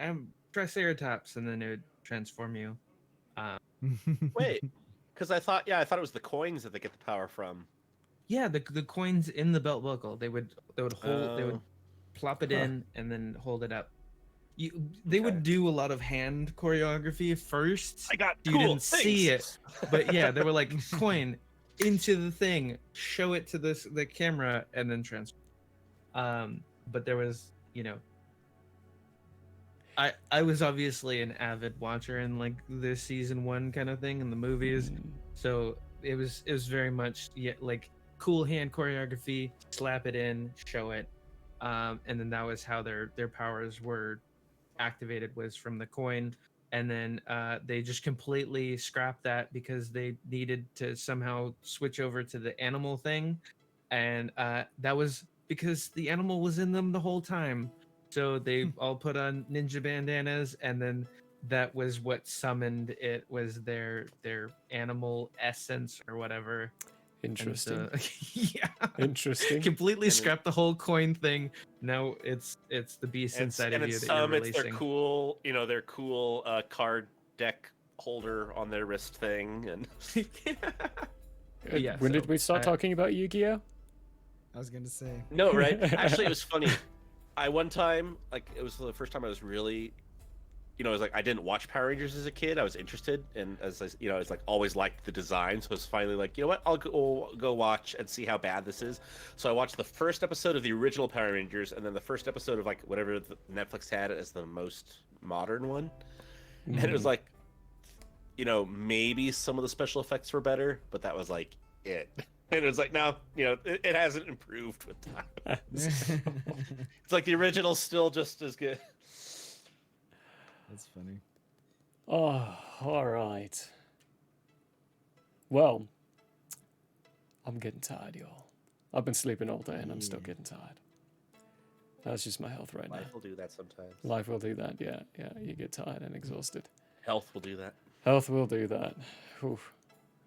I'm Triceratops, and then it would transform you. Wait, because I thought it was the coins that they get the power from. Yeah, the coins in the belt buckle they would hold they would Oh. plop it Huh. in and then hold it up. They Okay. would do a lot of hand choreography first. I got You cool didn't see things. But yeah, they were like coin into the thing, show it to the camera, and then transfer. But there was, I was obviously an avid watcher in like the season 1 kind of thing in the movies, Mm. so it was very much like cool hand choreography, slap it in, show it, and then that was how their powers were activated, was from the coin. And then they just completely scrapped that because they needed to somehow switch over to the animal thing, and that was because the animal was in them the whole time. So they all put on ninja bandanas, and then that was what summoned it, was their animal essence or whatever. And Interesting. yeah, Interesting. completely And it- scrapped the whole coin thing. Now it's the beast inside of and you it's that you're it's their releasing. cool, their cool card deck holder on their wrist thing, and Yeah, When did so, we start I- talking about Yu-Gi-Oh? I was gonna say. no, right? Actually, it was funny. I one time, like, it was the first time I was really, it was like I didn't watch Power Rangers as a kid. I was interested, and as I, it's like always liked the design. So it's finally like, you know what? I'll go watch and see how bad this is. So I watched the first episode of the original Power Rangers, and then the first episode of like whatever Netflix had as the most modern one, and it was like, maybe some of the special effects were better, but that was like it. And it was like, no, it hasn't improved with time. It's like the original's still just as good. That's funny. Oh, all right. Well, I'm getting tired, y'all. I've been sleeping all day and I'm still Yeah. getting tired. That's just my health right now. Life will do that sometimes. Life will do that, yeah. You get tired and exhausted. Health will do that. Health will do that. Oof.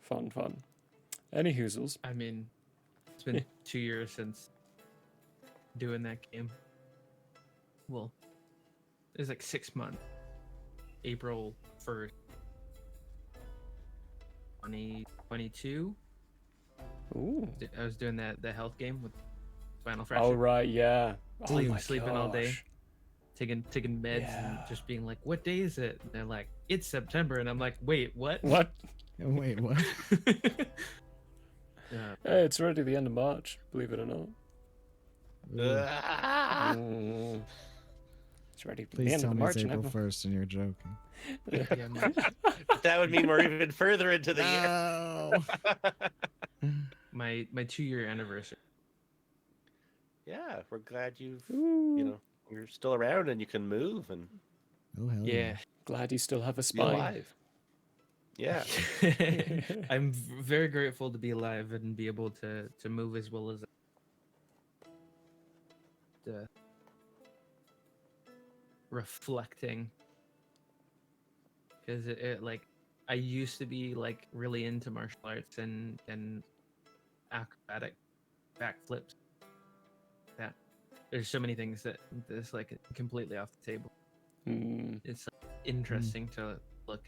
Fun. Any hoozles? I mean, it's been 2 years since doing that game. Well, it was like 6 months. April 1st, 2022. Ooh. I was doing the health game with spinal fracture. Oh, right, yeah. Oh, Sleep- my sleeping all day. gosh. taking meds and Yeah. just being like, "What day is it?" And they're like, "It's September," and I'm like, "Wait, what?" What? Oh, wait, what? Hey, it's already the end of March, believe it or not. Ooh, Ah! Mm. It's already the Please end tell of me March it's and April April. 1st and you're joking. Yeah, no. That would mean we're even further into the year. No. my 2-year anniversary. Yeah, we're glad you've, Ooh. you're still around and you can move and Oh, hell Yeah. Glad you still have a be spine. alive. Yeah. I'm very grateful to be alive and be able to move as well as reflecting, because it like I used to be like really into martial arts and acrobatic backflips. That there's so many things that's like completely off the table. Mm. It's interesting to look.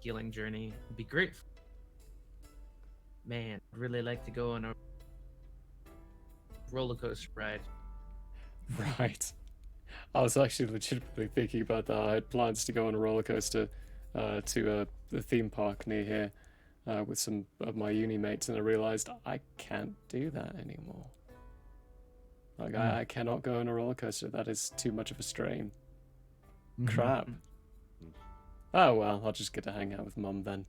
Healing journey would be great. Man, I'd really like to go on a roller coaster ride. Right. I was actually legitimately thinking about that. I had plans to go on a roller coaster to the theme park near here with some of my uni mates, and I realized I can't do that anymore. Like, I cannot go on a roller coaster. That is too much of a strain. Mhm. Crap. Oh well, I'll just get to hang out with Mum then.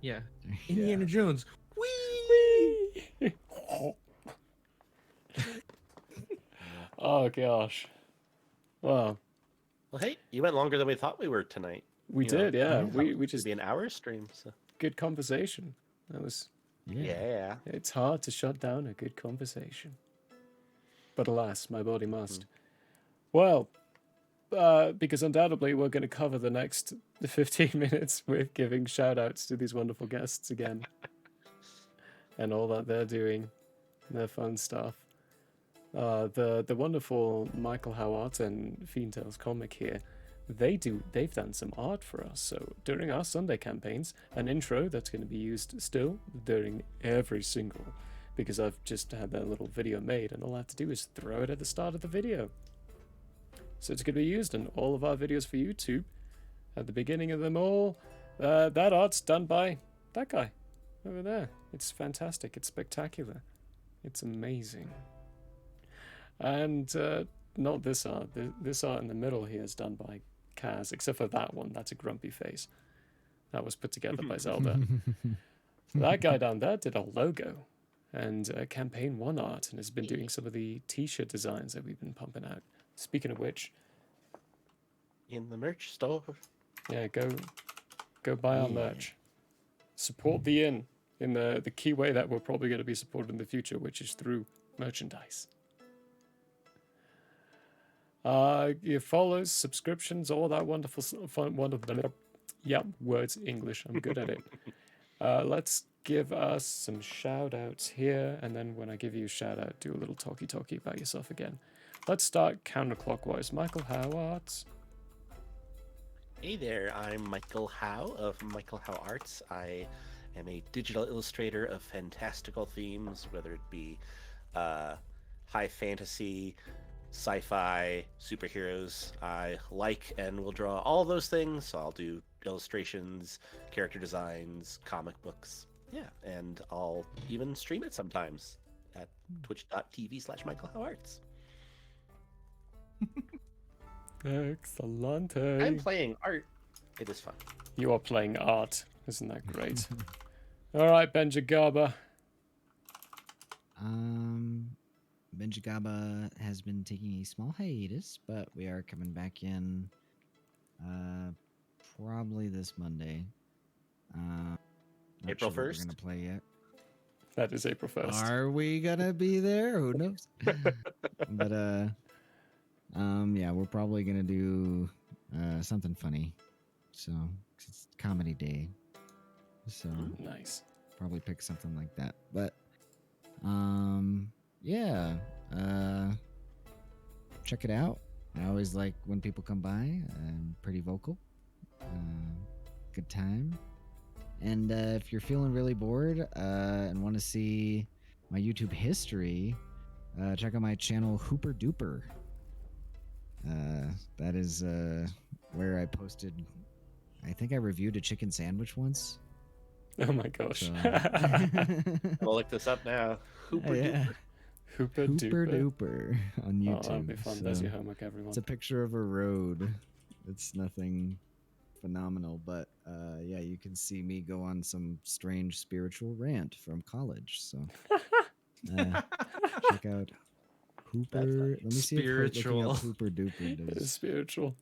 Yeah, Yeah. Indiana Jones. Whee! Oh gosh. Well, Well, hey, you went longer than we thought we were tonight. We You know, did, yeah. I thought it We was just gonna be an hour stream. So good conversation. That was. yeah. It's hard to shut down a good conversation, but alas, my body must. Well, because undoubtedly we're going to cover the next 15 minutes with giving shout outs to these wonderful guests again and all that they're doing, their fun stuff. The wonderful Michael Howard and Fiendtales Comic here, they've done some art for us. So during our Sunday campaigns, an intro that's going to be used still during every single, because I've just had that little video made and all I have to do is throw it at the start of the video. So it's going to be used in all of our videos for YouTube. At the beginning of them all, that art's done by that guy over there. It's fantastic. It's spectacular. It's amazing. And not this art. This art in the middle here is done by Kaz, except for that one. That's a grumpy face. That was put together by Zelda. That guy down there did a logo and campaign 1 art and has been doing some of the t-shirt designs that we've been pumping out. Speaking of which, In the merch store. yeah, go buy our merch. Support the inn in the key way that we're probably going to be supported in the future, which is through merchandise. Your follows, subscriptions, all that wonderful fun, wonderful. Yep, words English. I'm good at it. Let's give us some shout outs here, and then when I give you a shout out, do a little talky about yourself again. Let's start counterclockwise. Michael Howard. Hey there, I'm Michael Howe of Michael Howe Arts. I am a digital illustrator of fantastical themes, whether it be high fantasy, sci-fi, superheroes. I like and will draw all of those things, so I'll do illustrations, character designs, comic books. Yeah, and I'll even stream it sometimes at twitch.tv/Michael Howe Arts. Excellente. I'm playing art. It is fun. You are playing art. Isn't that great? All right, Benja Garber. Benjigaba has been taking a small hiatus, but we are coming back in probably this Monday. Not April sure what 1st? we're gonna play yet. That is April 1st. Are we gonna be there? Who knows? But yeah, we're probably gonna do something funny. So 'cause it's comedy day. So Nice. probably pick something like that. But yeah, check it out. I always like when people come by. I'm pretty vocal. Good time. And if you're feeling really bored and want to see my YouTube history, check out my channel Hooper Duper. That is where I posted. I think I reviewed a chicken sandwich once. Oh my gosh. So, I'll look this up now. Hooper yeah. Hooper Hooper duper. Duper on Oh, YouTube. that'll be fun. There's So your homework, everyone. it's a picture of a road. It's nothing phenomenal, but yeah, you can see me go on some strange spiritual rant from college. So check out Hooper. Let me see if looking Spiritual. up Hooper Duper It's does. spiritual.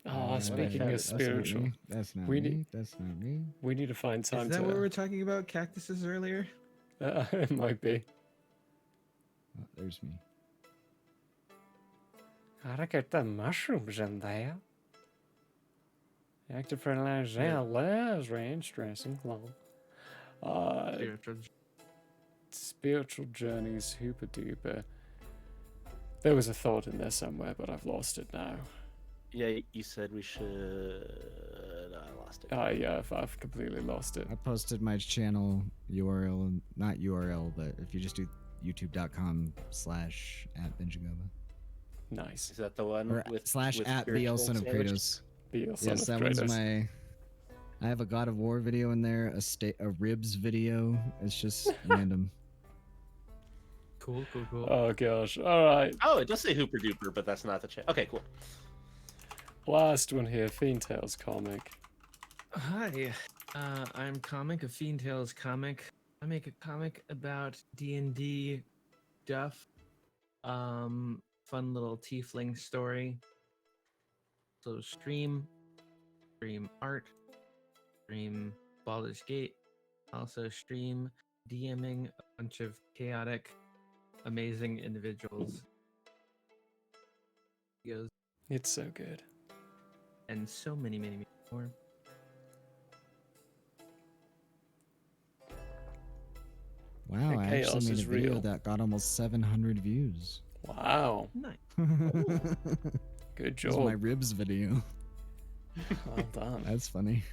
Oh, Yeah, speaking of that's not spiritual, me. That's not we me. need- That's not me. we need to find time Is that to. what we were talking about? Cactuses earlier? It might be. Oh, there's me. Gotta get the mushrooms in there. Active fertilizer, Yeah. less range, dressing, love. Spiritual. Spiritual journeys, hooper duper. There was a thought in there somewhere, but I've lost it now. Yeah, you said we should. I lost it. Yeah, I've completely lost it. I posted my channel URL, not URL, but if you just do youtube.com/@benjigaba. Nice. Is that the one Or with slash with at spiritual BL Son of sandwiches? Kratos. Be your son Yes, of that one's Kratos. my. I have a God of War video in there, a ribs video. It's just random. Cool. Oh gosh. All right. Oh, it does say Hooper Duper, but that's not the chat. Okay, cool. Last one here. Fiendtales comic. Hi, I'm Comic, a Fiendtales comic. I make a comic about D&D stuff. fun little tiefling story. So stream art, stream Baldur's Gate, also stream DMing a bunch of chaotic, amazing individuals. Videos It's so good. and so many, many, many more. Wow, I chaos actually made is a video real. that got almost 700 views. Wow. Nice. Good This is my job. ribs video. Well done. That's funny.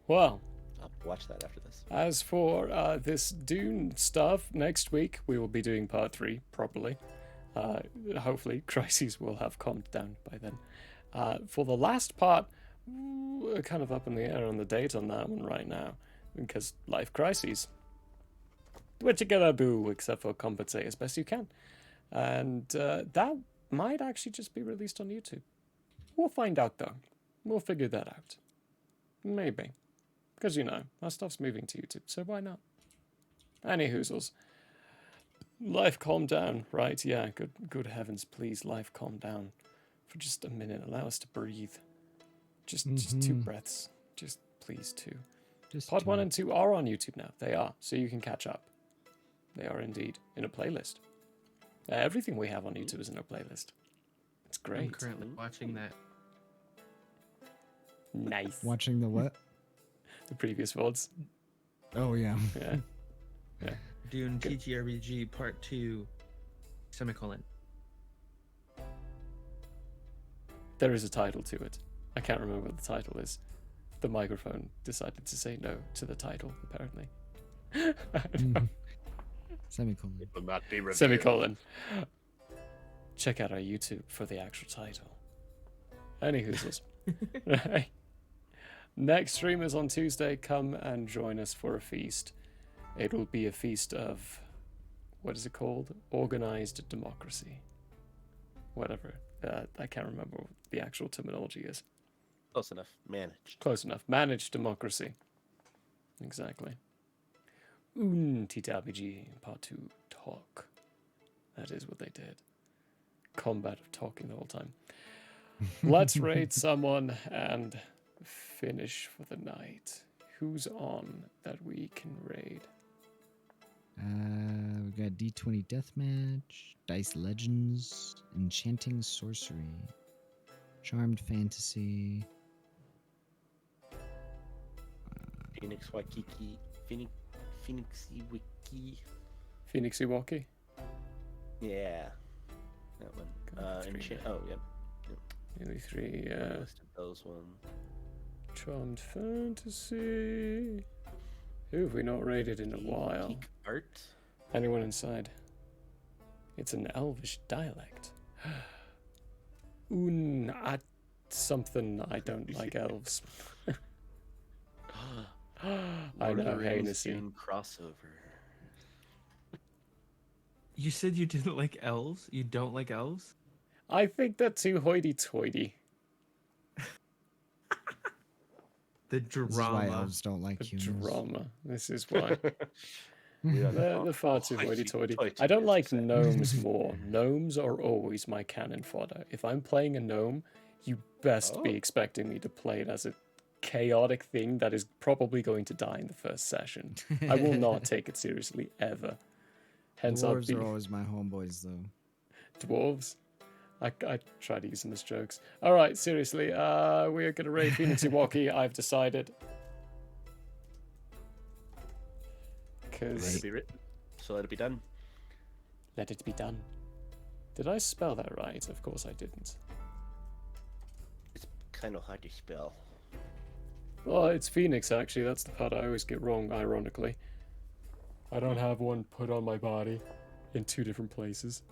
Well, I'll watch that after this. as for this Dune stuff, next week we will be doing part 3 properly. Hopefully, crises will have calmed down by then. For the last part, we're kind of up in the air on the date on that one right now, because life crises. What you gonna do except for compensate as best you can? And that might actually just be released on YouTube. We'll find out though. We'll figure that out. Maybe. Because, our stuff's moving to YouTube, so why not? Any hoozles. Life calm down, right? Yeah, good heavens, please, life calm down. For just a minute, allow us to breathe. Just 2 breaths. Just please 2. Just Pod 1 two. and 2 are on YouTube now. They are, so you can catch up. They are indeed in a playlist. Everything we have on YouTube is in a playlist. It's I'm great. currently watching that. Nice. Watching the what? The previous VODs. Oh, yeah. Yeah. Dune Good. TTRPG Part 2, semicolon. There is a title to it. I can't remember what the title is. The microphone decided to say no to the title, apparently. Mhm. Semicolon. It will not be revealed. Semicolon. Check out our YouTube for the actual title. Any hoozles. Right. Next stream is on Tuesday. Come and join us for a feast. It will be a feast of, what is it called? Organized democracy. Whatever. I can't remember what the actual terminology is. Close enough. Managed. Close enough. Managed democracy. Exactly. TTRPG Part 2 Talk. That is what they did. Combat of talking the whole time. Let's raid someone and finish for the night. Who's on that we can raid? We got D20 Deathmatch, Dice Legends, Enchanting Sorcery, Charmed Fantasy. Phoenix Waikiki. Phoenixy Wiki. Phoenix Iwaki? Yeah. That one. Got three Oh, yep. Nearly 3, I listed those ones. Charmed Fantasy. Who have we not raided in a while? Geek art. Anyone inside? It's an Elvish dialect. Something I don't like elves. I Lord of know, the Rings Hennessy. Dune crossover. You said you didn't like elves? You don't like elves? I think they're too hoity-toity. The This is why drama. elves don't like The humans. drama. This is why. Yeah, They're far too hoity-toity. hoity-toity, I don't as like you say. gnomes more. Gnomes are always my cannon fodder. If I'm playing a gnome, you best be Oh. expecting me to play it as a chaotic thing that is probably going to die in the first session. I will not take it seriously ever. Hence, I'll Dwarves be are always my homeboys, though. dwarves. I try to use them as jokes. All right, seriously. We're gonna raid Phoenix Iwaki. I've decided. Let Because it be written. So let it be done. let it be done. Did I spell that right? Of course I didn't. It's kind of hard to spell. Well, it's Phoenix, actually. That's the part I always get wrong, ironically. I don't have one put on my body in 2 different places.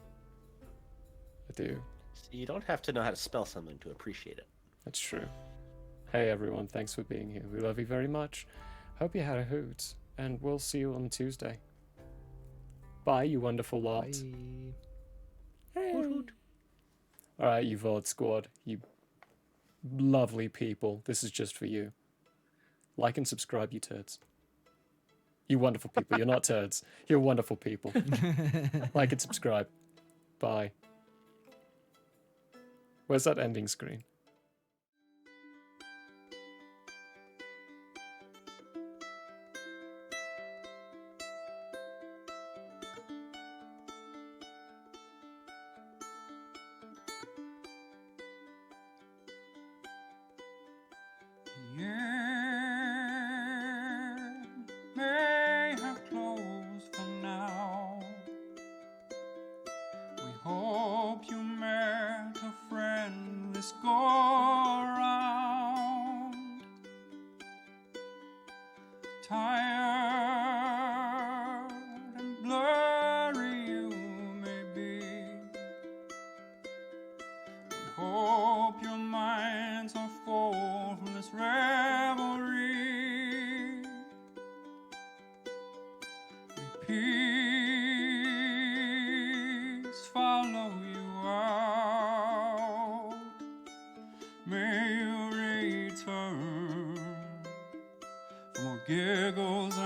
I do. So you don't have to know how to spell something to appreciate it. That's true. Hey, everyone. Thanks for being here. We love you very much. Hope you had a hoot. And we'll see you on Tuesday. Bye, you wonderful lot. Bye. Hey. All right, you VOD squad. You lovely people. This is just for you. Like and subscribe, you turds. You wonderful people. You're not turds. You're wonderful people. Like and subscribe. Bye. Where's that ending screen? The year may have closed for now. We hope you met a friend this go around. Tired and blurry you may be. We hope your minds are full from this revelry. May peace follow you out. May you return for more giggles